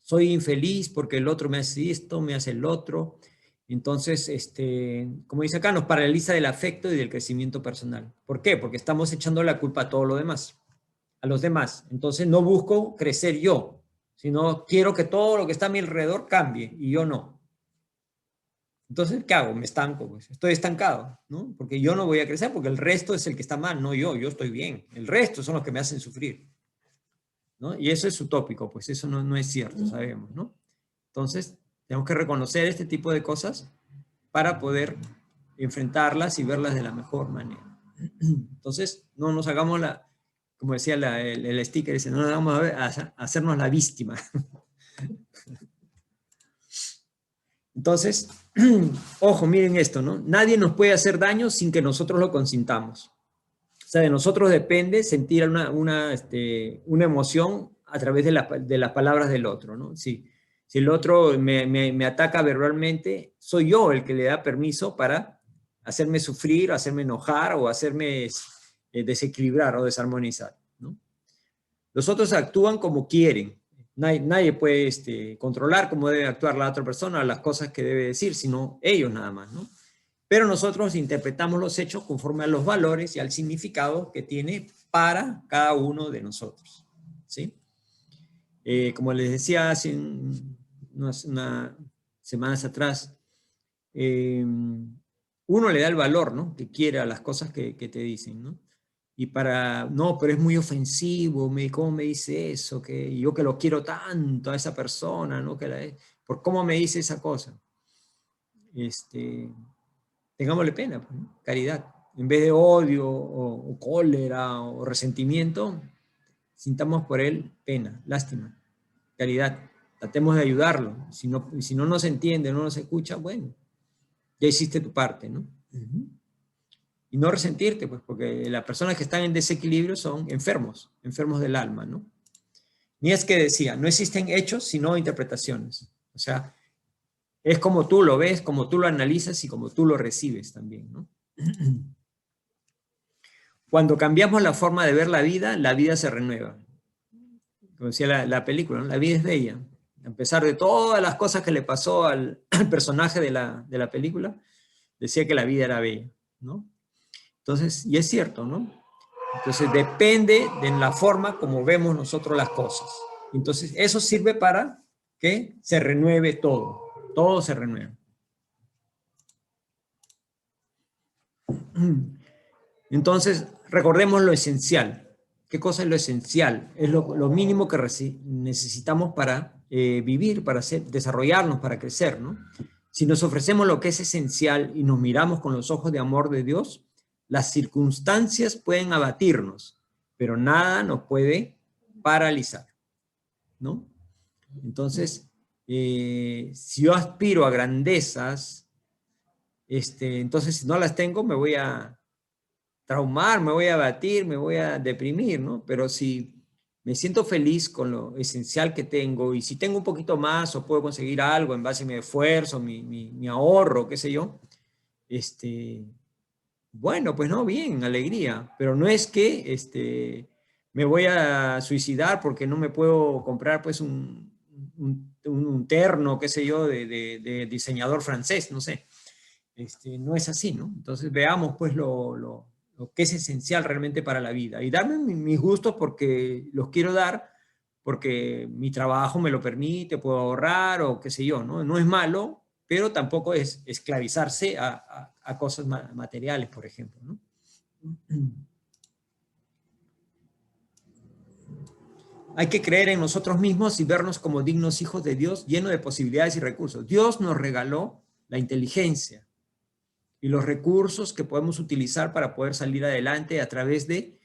Soy infeliz porque el otro me hace esto, me hace el otro. Entonces, como dice acá, nos paraliza del afecto y del crecimiento personal. ¿Por qué? Porque estamos echando la culpa a todo lo demás, a los demás. Entonces, no busco crecer yo, sino quiero que todo lo que está a mi alrededor cambie y yo no. Entonces, ¿qué hago? Me estanco, pues. Estoy estancado, ¿no? Porque yo no voy a crecer, porque el resto es el que está mal, no yo estoy bien. El resto son los que me hacen sufrir, ¿no? Y eso es utópico, pues eso no es cierto, sabemos, ¿no? Entonces, tenemos que reconocer este tipo de cosas para poder enfrentarlas y verlas de la mejor manera. Entonces, no nos hagamos como decía el sticker, dice, no nos hagamos a hacernos la víctima. Entonces, ojo, miren esto, ¿no? Nadie nos puede hacer daño sin que nosotros lo consintamos. O sea, de nosotros depende sentir una emoción a través de las palabras del otro, ¿no? Si el otro me ataca verbalmente, soy yo el que le da permiso para hacerme sufrir, hacerme enojar o hacerme desequilibrar o desarmonizar, ¿no? Los otros actúan como quieren. Nadie puede controlar cómo debe actuar la otra persona, las cosas que debe decir, sino ellos nada más, ¿no? Pero nosotros interpretamos los hechos conforme a los valores y al significado que tiene para cada uno de nosotros, ¿sí? Como les decía hace unas semanas atrás, uno le da el valor, ¿no?, que quiere a las cosas que te dicen, ¿no? Y no, pero es muy ofensivo, ¿cómo me dice eso? Que yo que lo quiero tanto a esa persona, ¿no? ¿Por cómo me dice esa cosa? Tengámosle pena, pues, ¿no? Caridad. En vez de odio o cólera o resentimiento, sintamos por él pena, lástima, caridad. Tratemos de ayudarlo. Si no nos entiende, no nos escucha, bueno, ya hiciste tu parte, ¿no? Y no resentirte, pues, porque las personas que están en desequilibrio son enfermos del alma, ¿no? Ni es que decía, no existen hechos, sino interpretaciones. O sea, es como tú lo ves, como tú lo analizas y como tú lo recibes también, ¿no? Cuando cambiamos la forma de ver la vida se renueva. Como decía la película, ¿no? La vida es bella. A pesar de todas las cosas que le pasó al personaje de la película, decía que la vida era bella, ¿no? Entonces, y es cierto, ¿no? Entonces, depende de la forma como vemos nosotros las cosas. Entonces, eso sirve para que se renueve todo se renueva. Entonces, recordemos lo esencial. ¿Qué cosa es lo esencial? Es lo mínimo que necesitamos para vivir, para desarrollarnos, para crecer, ¿no? Si nos ofrecemos lo que es esencial y nos miramos con los ojos de amor de Dios, las circunstancias pueden abatirnos, pero nada nos puede paralizar, ¿no? Entonces, si yo aspiro a grandezas, entonces si no las tengo, me voy a traumar, me voy a abatir, me voy a deprimir, ¿no? Pero si me siento feliz con lo esencial que tengo y si tengo un poquito más o puedo conseguir algo en base a mi esfuerzo, mi ahorro, qué sé yo, bueno, pues no, bien, alegría, pero no es que me voy a suicidar porque no me puedo comprar pues un terno, qué sé yo, de diseñador francés, no sé. No es así, ¿no? Entonces veamos pues lo que es esencial realmente para la vida y darme mis gustos porque los quiero dar, porque mi trabajo me lo permite, puedo ahorrar o qué sé yo, ¿no? No es malo, pero tampoco es esclavizarse a cosas materiales, por ejemplo, ¿no? Hay que creer en nosotros mismos y vernos como dignos hijos de Dios, llenos de posibilidades y recursos. Dios nos regaló la inteligencia y los recursos que podemos utilizar para poder salir adelante a través de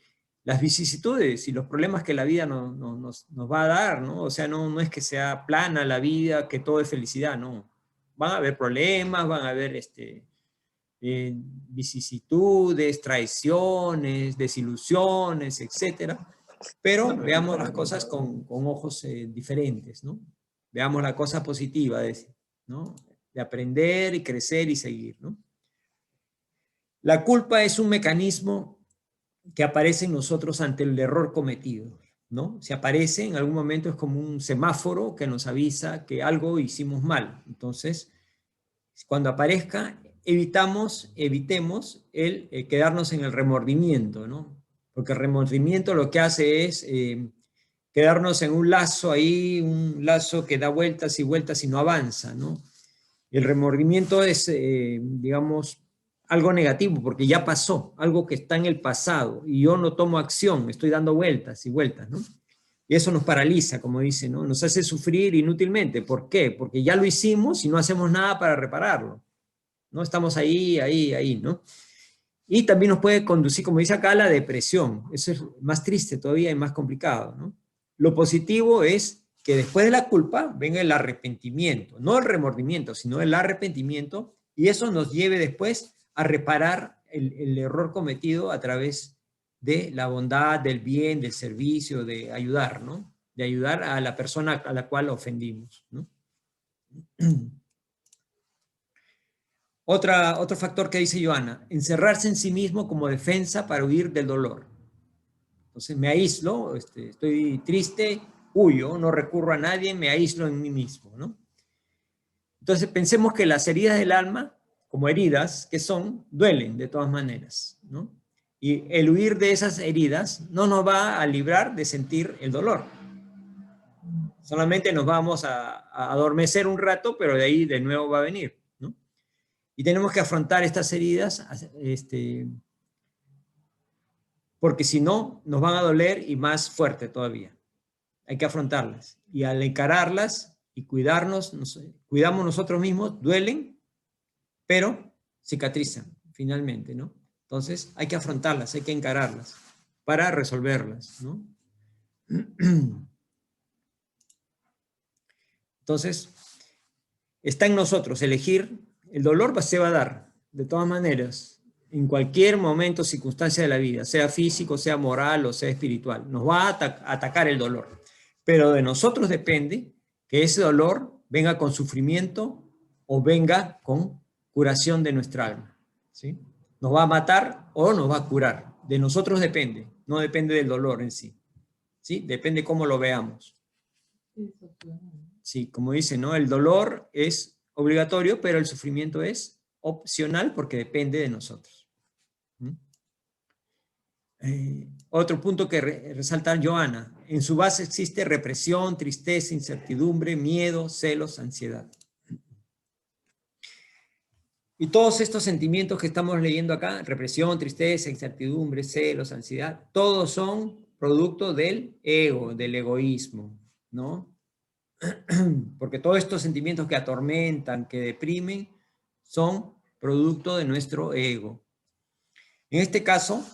las vicisitudes y los problemas que la vida nos va a dar, ¿no? O sea, no es que sea plana la vida, que todo es felicidad, no. Van a haber problemas, van a haber vicisitudes, traiciones, desilusiones, etcétera. Pero veamos las cosas con ojos diferentes, ¿no? Veamos la cosa positiva, ¿no? De aprender y crecer y seguir, ¿no? La culpa es un mecanismo que aparece en nosotros ante el error cometido, ¿no? Si aparece en algún momento es como un semáforo que nos avisa que algo hicimos mal. Entonces, cuando aparezca, evitemos el quedarnos en el remordimiento, ¿no? Porque el remordimiento lo que hace es quedarnos en un lazo ahí, un lazo que da vueltas y vueltas y no avanza, ¿no? El remordimiento es, digamos, algo negativo, porque ya pasó, algo que está en el pasado, y yo no tomo acción, estoy dando vueltas y vueltas, ¿no? Y eso nos paraliza, como dice, ¿no? Nos hace sufrir inútilmente. ¿Por qué? Porque ya lo hicimos y no hacemos nada para repararlo, ¿no? Estamos ahí, ¿no? Y también nos puede conducir, como dice acá, a la depresión. Eso es más triste todavía y más complicado, ¿no? Lo positivo es que después de la culpa venga el arrepentimiento, no el remordimiento, sino el arrepentimiento, y eso nos lleve después a reparar el error cometido a través de la bondad, del bien, del servicio, de ayudar, ¿no? De ayudar a la persona a la cual ofendimos, ¿no? Otro factor que dice Joana, encerrarse en sí mismo como defensa para huir del dolor. Entonces me aíslo, estoy triste, huyo, no recurro a nadie, me aíslo en mí mismo, ¿no? Entonces pensemos que las heridas del alma, como heridas que son, duelen de todas maneras, ¿no? Y el huir de esas heridas no nos va a librar de sentir el dolor. Solamente nos vamos a adormecer un rato, pero de ahí de nuevo va a venir, ¿no? Y tenemos que afrontar estas heridas, porque si no, nos van a doler y más fuerte todavía. Hay que afrontarlas. Y al encararlas y cuidarnos, cuidamos nosotros mismos, duelen, pero cicatrizan finalmente, ¿no? Entonces hay que afrontarlas, hay que encararlas para resolverlas, ¿no? Entonces, está en nosotros elegir, el dolor se va a dar, de todas maneras, en cualquier momento, circunstancia de la vida, sea físico, sea moral o sea espiritual, nos va a atacar el dolor. Pero de nosotros depende que ese dolor venga con sufrimiento o venga con curación de nuestra alma, ¿sí? Nos va a matar o nos va a curar. De nosotros depende, no depende del dolor en sí, ¿sí? Depende cómo lo veamos. Sí, como dice, ¿no? El dolor es obligatorio, pero el sufrimiento es opcional porque depende de nosotros. Otro punto que resaltar Joana, en su base existe represión, tristeza, incertidumbre, miedo, celos, ansiedad. Y todos estos sentimientos que estamos leyendo acá, represión, tristeza, incertidumbre, celos, ansiedad, todos son producto del ego, del egoísmo, ¿no? Porque todos estos sentimientos que atormentan, que deprimen, son producto de nuestro ego. En este caso,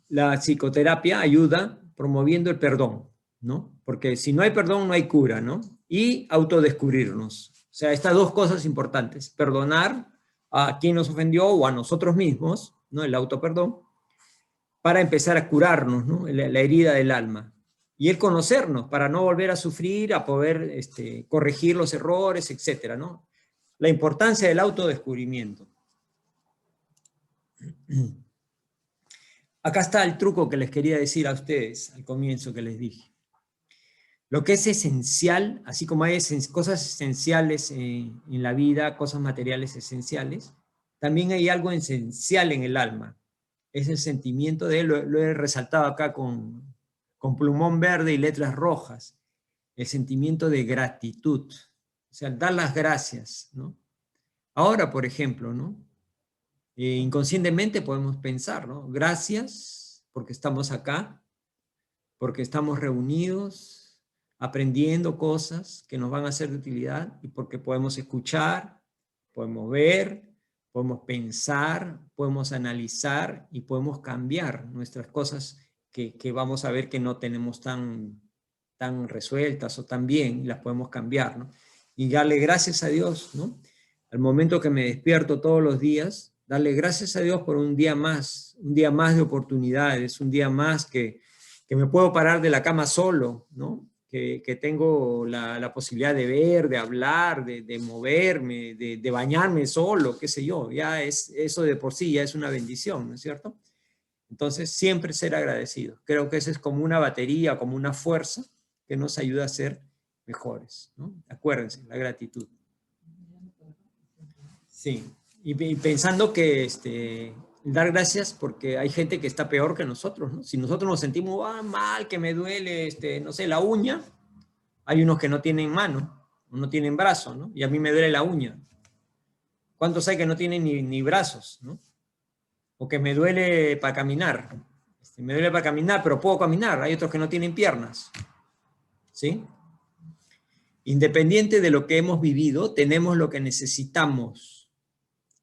la psicoterapia ayuda promoviendo el perdón, ¿no? Porque si no hay perdón, no hay cura, ¿no? Y autodescubrirnos. O sea, estas dos cosas importantes, perdonar a quien nos ofendió o a nosotros mismos, ¿no? El autoperdón, para empezar a curarnos, ¿no? La herida del alma. Y el conocernos para no volver a sufrir, a poder corregir los errores, etcétera, ¿no? La importancia del autodescubrimiento. Acá está el truco que les quería decir a ustedes al comienzo que les dije. Lo que es esencial, así como hay cosas esenciales en la vida, cosas materiales esenciales, también hay algo esencial en el alma. Es el sentimiento de, lo he resaltado acá con plumón verde y letras rojas, el sentimiento de gratitud, o sea, dar las gracias, ¿no? Ahora, por ejemplo, ¿no? Inconscientemente podemos pensar, ¿no? Gracias porque estamos acá, porque estamos reunidos, aprendiendo cosas que nos van a ser de utilidad y porque podemos escuchar, podemos ver, podemos pensar, podemos analizar y podemos cambiar nuestras cosas que vamos a ver que no tenemos tan resueltas o tan bien, y las podemos cambiar, ¿no? Y darle gracias a Dios, ¿no? Al momento que me despierto todos los días, darle gracias a Dios por un día más de oportunidades, un día más que me puedo parar de la cama solo, ¿no? Que tengo la posibilidad de ver, de hablar, de moverme, de bañarme solo, qué sé yo, ya eso de por sí ya es una bendición, ¿no es cierto? Entonces, siempre ser agradecido. Creo que eso es como una batería, como una fuerza que nos ayuda a ser mejores, ¿no? Acuérdense, la gratitud. Sí, y pensando que dar gracias porque hay gente que está peor que nosotros, ¿no? Si nosotros nos sentimos mal, que me duele, no sé, la uña, hay unos que no tienen mano, no tienen brazo, ¿no? Y a mí me duele la uña. ¿Cuántos hay que no tienen ni brazos, ¿no? O que me duele para caminar. Me duele para caminar, pero puedo caminar. Hay otros que no tienen piernas, ¿sí? Independiente de lo que hemos vivido, tenemos lo que necesitamos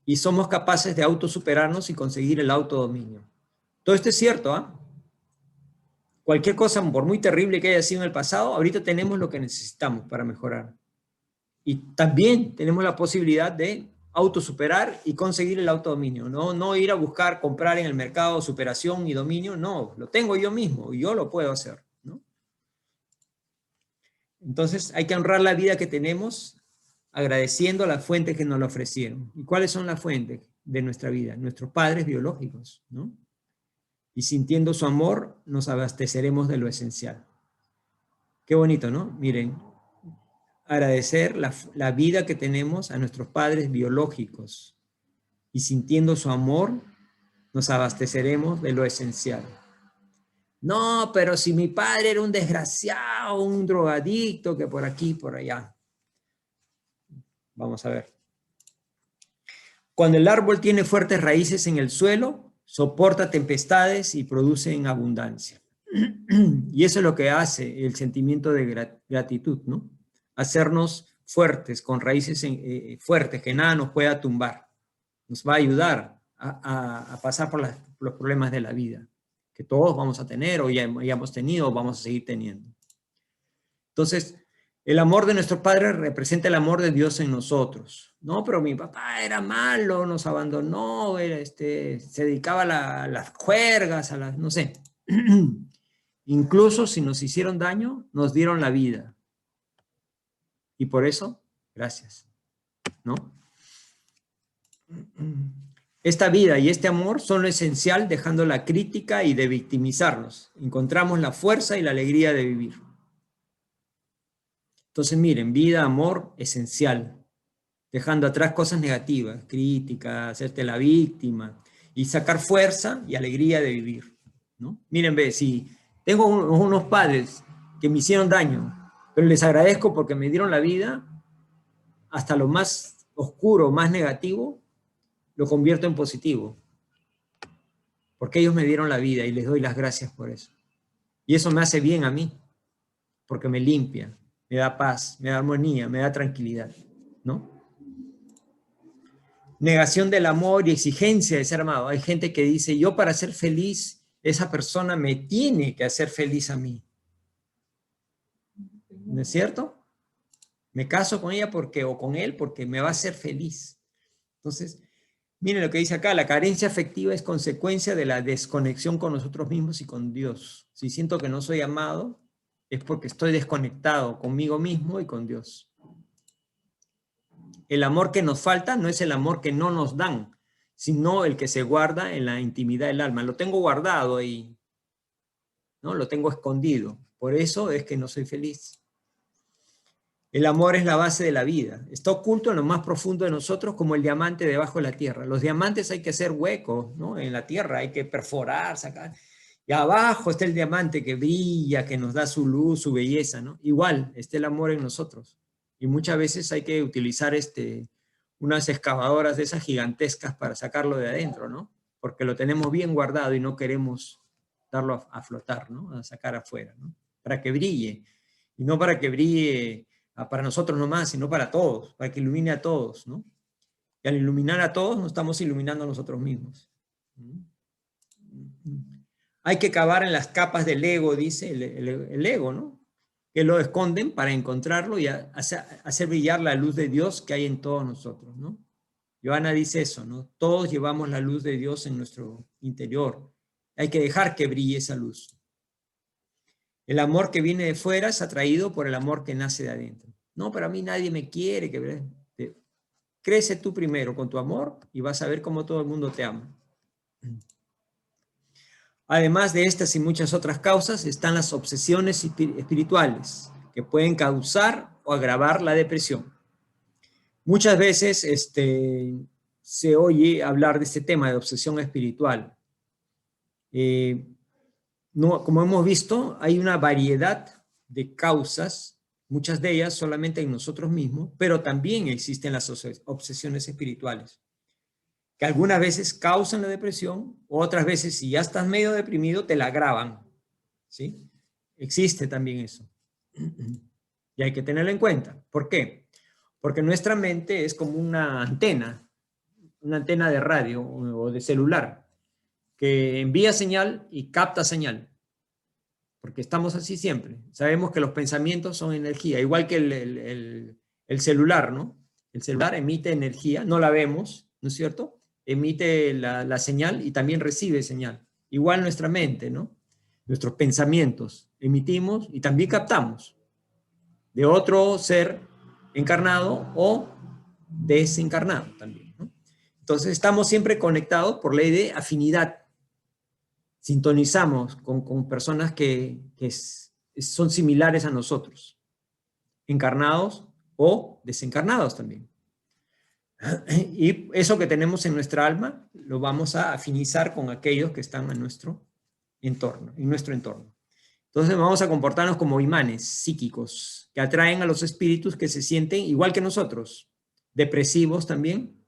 y somos capaces de autosuperarnos y conseguir el autodominio. Todo esto es cierto, ¿ah? Cualquier cosa, por muy terrible que haya sido en el pasado, ahorita tenemos lo que necesitamos para mejorar. Y también tenemos la posibilidad de autosuperar y conseguir el autodominio. No ir a buscar, comprar en el mercado superación y dominio, no, lo tengo yo mismo y yo lo puedo hacer, ¿no? Entonces hay que honrar la vida que tenemos agradeciendo a las fuentes que nos la ofrecieron. ¿Y cuáles son las fuentes de nuestra vida? Nuestros padres biológicos, ¿no? Y sintiendo su amor, nos abasteceremos de lo esencial. Qué bonito, ¿no? Miren, agradecer la vida que tenemos a nuestros padres biológicos y sintiendo su amor, nos abasteceremos de lo esencial. No, pero si mi padre era un desgraciado, un drogadicto, que por aquí, por allá. Vamos a ver. Cuando el árbol tiene fuertes raíces en el suelo, soporta tempestades y produce en abundancia. Y eso es lo que hace el sentimiento de gratitud, ¿no? Hacernos fuertes, con raíces fuertes, que nada nos pueda tumbar. Nos va a ayudar a pasar por los problemas de la vida, que todos vamos a tener, o ya hemos tenido, o vamos a seguir teniendo. Entonces, el amor de nuestro Padre representa el amor de Dios en nosotros. No, pero mi papá era malo, nos abandonó, se dedicaba a las juergas, no sé. Incluso si nos hicieron daño, nos dieron la vida. Y por eso, gracias, ¿no? Esta vida y este amor son lo esencial, dejando la crítica y de victimizarnos. Encontramos la fuerza y la alegría de vivir. Entonces, miren, vida, amor, esencial. Dejando atrás cosas negativas, críticas, hacerte la víctima, y sacar fuerza y alegría de vivir, ¿no? Miren, ve, si tengo unos padres que me hicieron daño, pero les agradezco porque me dieron la vida, hasta lo más oscuro, más negativo, lo convierto en positivo. Porque ellos me dieron la vida y les doy las gracias por eso. Y eso me hace bien a mí, porque me limpia, me da paz, me da armonía, me da tranquilidad, ¿no? Negación del amor y exigencia de ser amado. Hay gente que dice, yo para ser feliz, esa persona me tiene que hacer feliz a mí. ¿No es cierto? Me caso con ella porque, o con él porque me va a hacer feliz. Entonces, miren lo que dice acá, la carencia afectiva es consecuencia de la desconexión con nosotros mismos y con Dios. Si siento que no soy amado, es porque estoy desconectado conmigo mismo y con Dios. El amor que nos falta no es el amor que no nos dan, sino el que se guarda en la intimidad del alma. Lo tengo guardado ahí, ¿no? Lo tengo escondido. Por eso es que no soy feliz. El amor es la base de la vida. Está oculto en lo más profundo de nosotros como el diamante debajo de la tierra. Los diamantes hay que hacer huecos, ¿no? En la tierra hay que perforar, sacar. Y abajo está el diamante que brilla, que nos da su luz, su belleza, ¿no? Igual está el amor en nosotros. Y muchas veces hay que utilizar unas excavadoras de esas gigantescas para sacarlo de adentro, ¿no? Porque lo tenemos bien guardado y no queremos darlo a flotar, ¿no? A sacar afuera, ¿no? Para que brille. Y no para que brille para nosotros nomás, sino para todos, para que ilumine a todos, ¿no? Y al iluminar a todos, nos estamos iluminando a nosotros mismos. Hay que cavar en las capas del ego, dice el ego, ¿no? Que lo esconden para encontrarlo y hacer brillar la luz de Dios que hay en todos nosotros, ¿no? Johanna dice eso, ¿no? Todos llevamos la luz de Dios en nuestro interior. Hay que dejar que brille esa luz. El amor que viene de fuera es atraído por el amor que nace de adentro. No, pero a mí nadie me quiere. Crece tú primero con tu amor y vas a ver cómo todo el mundo te ama. Además de estas y muchas otras causas, están las obsesiones espirituales, que pueden causar o agravar la depresión. Muchas veces se oye hablar de este tema de obsesión espiritual. No, como hemos visto, hay una variedad de causas, muchas de ellas solamente en nosotros mismos, pero también existen las obsesiones espirituales, que algunas veces causan la depresión, otras veces, si ya estás medio deprimido, te la agravan, ¿sí? Existe también eso. Y hay que tenerlo en cuenta. ¿Por qué? Porque nuestra mente es como una antena de radio o de celular, que envía señal y capta señal. Porque estamos así siempre. Sabemos que los pensamientos son energía, igual que el celular, ¿no? El celular emite energía, no la vemos, ¿no es cierto? Emite la señal y también recibe señal. Igual nuestra mente, ¿no? Nuestros pensamientos emitimos y también captamos de otro ser encarnado o desencarnado también, ¿no? Entonces estamos siempre conectados por ley de afinidad. Sintonizamos con personas que son similares a nosotros, encarnados o desencarnados también. Y eso que tenemos en nuestra alma lo vamos a afinizar con aquellos que están en nuestro entorno. Entonces vamos a comportarnos como imanes psíquicos que atraen a los espíritus que se sienten igual que nosotros, depresivos también,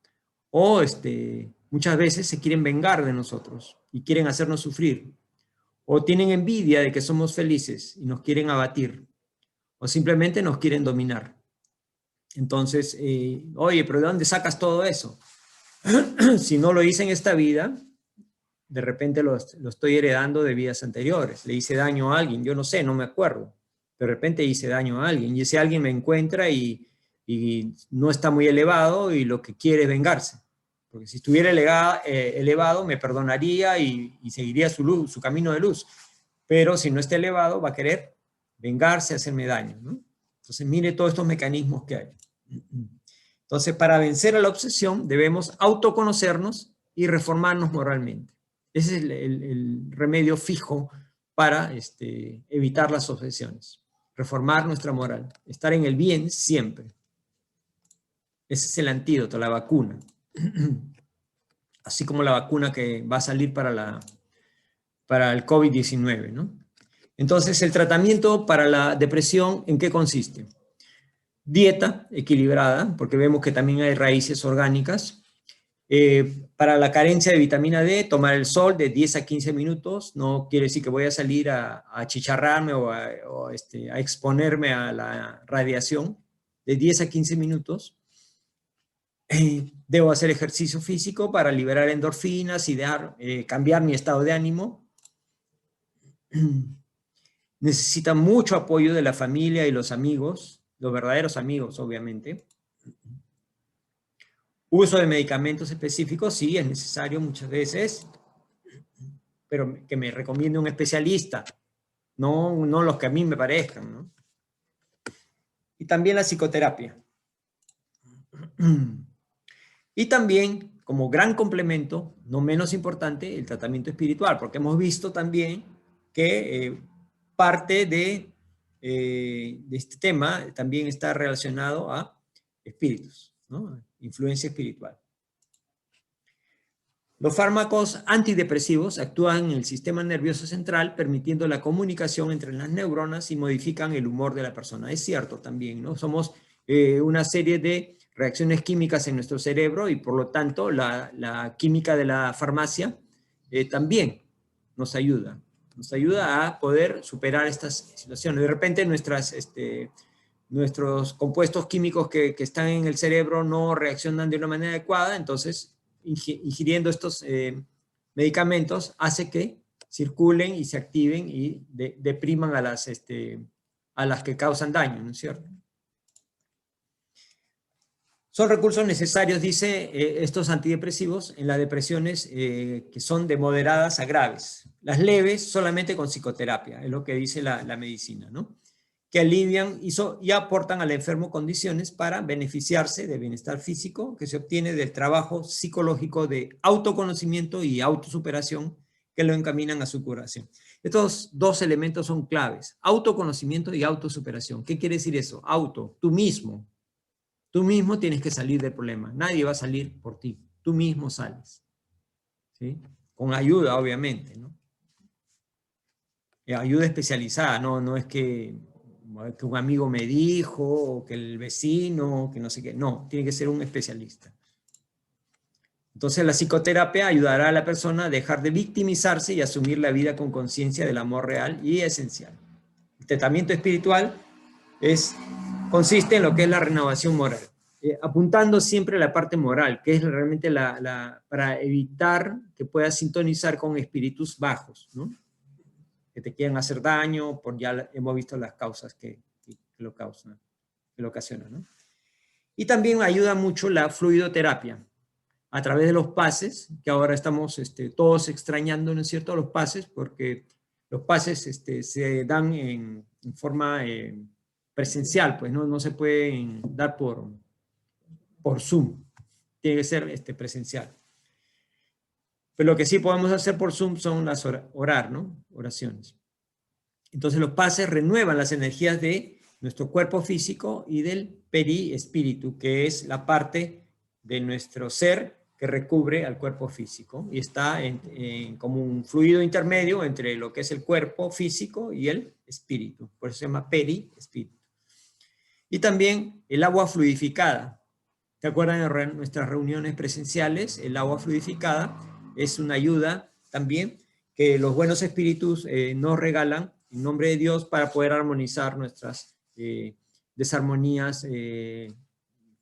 o muchas veces se quieren vengar de nosotros y quieren hacernos sufrir, o tienen envidia de que somos felices y nos quieren abatir, o simplemente nos quieren dominar. Entonces, oye, pero ¿de dónde sacas todo eso? Si no lo hice en esta vida, de repente lo estoy heredando de vidas anteriores. Le hice daño a alguien, yo no sé, no me acuerdo. De repente hice daño a alguien y ese alguien me encuentra y no está muy elevado y lo que quiere es vengarse. Porque si estuviera elevado me perdonaría y seguiría su camino de luz. Pero si no está elevado va a querer vengarse, hacerme daño, ¿no? Entonces mire todos estos mecanismos que hay. Entonces para vencer a la obsesión debemos autoconocernos y reformarnos moralmente. Ese es el remedio fijo para evitar las obsesiones. Reformar nuestra moral. Estar en el bien siempre. Ese es el antídoto, la vacuna. Así como la vacuna que va a salir para el COVID-19, ¿no? Entonces, el tratamiento para la depresión, ¿en qué consiste? Dieta equilibrada, porque vemos que también hay raíces orgánicas. Para la carencia de vitamina D, tomar el sol de 10 a 15 minutos. No quiere decir que voy a salir a achicharrarme o a exponerme a la radiación. De 10 a 15 minutos. Debo hacer ejercicio físico para liberar endorfinas y cambiar mi estado de ánimo. Necesita mucho apoyo de la familia y los amigos, los verdaderos amigos, obviamente. Uso de medicamentos específicos, sí, es necesario muchas veces, pero que me recomiende un especialista, no los que a mí me parezcan, ¿no? Y también la psicoterapia. Y también, como gran complemento, no menos importante, el tratamiento espiritual, porque hemos visto también que parte de este tema también está relacionado a espíritus, ¿no? Influencia espiritual. Los fármacos antidepresivos actúan en el sistema nervioso central, permitiendo la comunicación entre las neuronas y modifican el humor de la persona. Es cierto también, ¿no? Somos una serie de reacciones químicas en nuestro cerebro y por lo tanto la química de la farmacia también nos ayuda a poder superar estas situaciones. De repente nuestros compuestos químicos que están en el cerebro no reaccionan de una manera adecuada, entonces ingiriendo estos medicamentos hace que circulen y se activen y depriman a las que causan daño, ¿no es cierto? Son recursos necesarios, dice, estos antidepresivos en las depresiones que son de moderadas a graves. Las leves solamente con psicoterapia, es lo que dice la medicina, ¿no? Que alivian y aportan al enfermo condiciones para beneficiarse de bienestar físico que se obtiene del trabajo psicológico de autoconocimiento y autosuperación que lo encaminan a su curación. Estos dos elementos son claves, autoconocimiento y autosuperación. ¿Qué quiere decir eso? Auto, tú mismo. Tú mismo tienes que salir del problema. Nadie va a salir por ti. Tú mismo sales. ¿Sí? Con ayuda, obviamente, ¿no? Ayuda especializada, no es que un amigo me dijo, o que el vecino, que no sé qué. No, tiene que ser un especialista. Entonces la psicoterapia ayudará a la persona a dejar de victimizarse y asumir la vida con conciencia del amor real y esencial. El tratamiento espiritual consiste en lo que es la renovación moral, apuntando siempre a la parte moral, que es realmente para evitar que puedas sintonizar con espíritus bajos, ¿no? Que te quieran hacer daño, ya hemos visto las causas que lo causan, que lo ocasionan, ¿no? Y también ayuda mucho la fluidoterapia, a través de los pases, que ahora estamos todos extrañando, ¿no es cierto?, los pases, porque los pases se dan en forma presencial, pues no se pueden dar por Zoom, tiene que ser presencial. Pero lo que sí podemos hacer por Zoom son las orar, ¿no? Oraciones. Entonces los pases renuevan las energías de nuestro cuerpo físico y del periespíritu, que es la parte de nuestro ser que recubre al cuerpo físico y está como un fluido intermedio entre lo que es el cuerpo físico y el espíritu. Por eso se llama periespíritu. Y también el agua fluidificada. ¿Te acuerdan de nuestras reuniones presenciales? El agua fluidificada es una ayuda también que los buenos espíritus nos regalan en nombre de Dios para poder armonizar nuestras desarmonías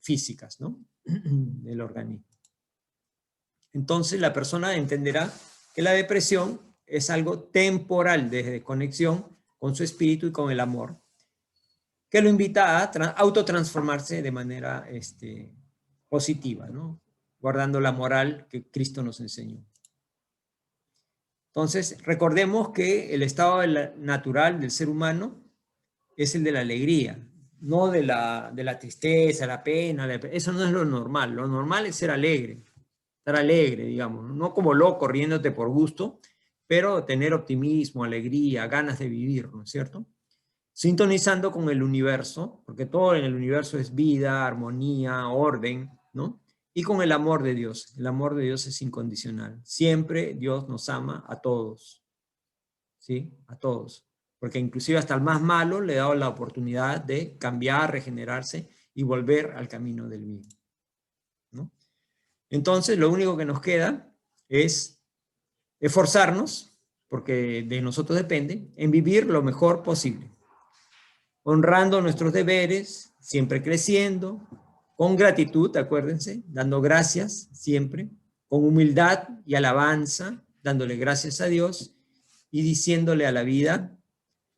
físicas, ¿no? Del organismo. Entonces la persona entenderá que la depresión es algo temporal de desconexión con su espíritu y con el amor, que lo invita a autotransformarse de manera positiva, ¿no? Guardando la moral que Cristo nos enseñó. Entonces, recordemos que el estado natural del ser humano es el de la alegría, no de la tristeza, la pena, eso no es lo normal. Lo normal es ser alegre, estar alegre, digamos, no como loco riéndote por gusto, pero tener optimismo, alegría, ganas de vivir, ¿no es cierto? Sintonizando con el universo, porque todo en el universo es vida, armonía, orden, ¿no? Y con el amor de Dios. El amor de Dios es incondicional. Siempre Dios nos ama a todos, ¿sí? A todos. Porque inclusive hasta el más malo le ha dado la oportunidad de cambiar, regenerarse y volver al camino del bien, ¿no? Entonces, lo único que nos queda es esforzarnos, porque de nosotros depende, en vivir lo mejor posible, honrando nuestros deberes, siempre creciendo, con gratitud, acuérdense, dando gracias siempre, con humildad y alabanza, dándole gracias a Dios y diciéndole a la vida,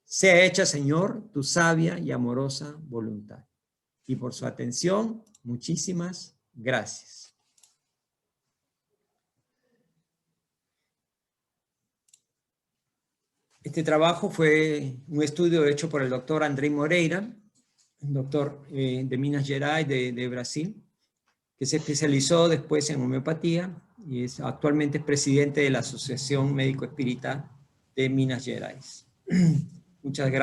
sea hecha, Señor, tu sabia y amorosa voluntad. Y por su atención, muchísimas gracias. Este trabajo fue un estudio hecho por el doctor André Moreira, un doctor de Minas Gerais, de Brasil, que se especializó después en homeopatía y actualmente es presidente de la Asociación Médico Espírita de Minas Gerais. Muchas gracias.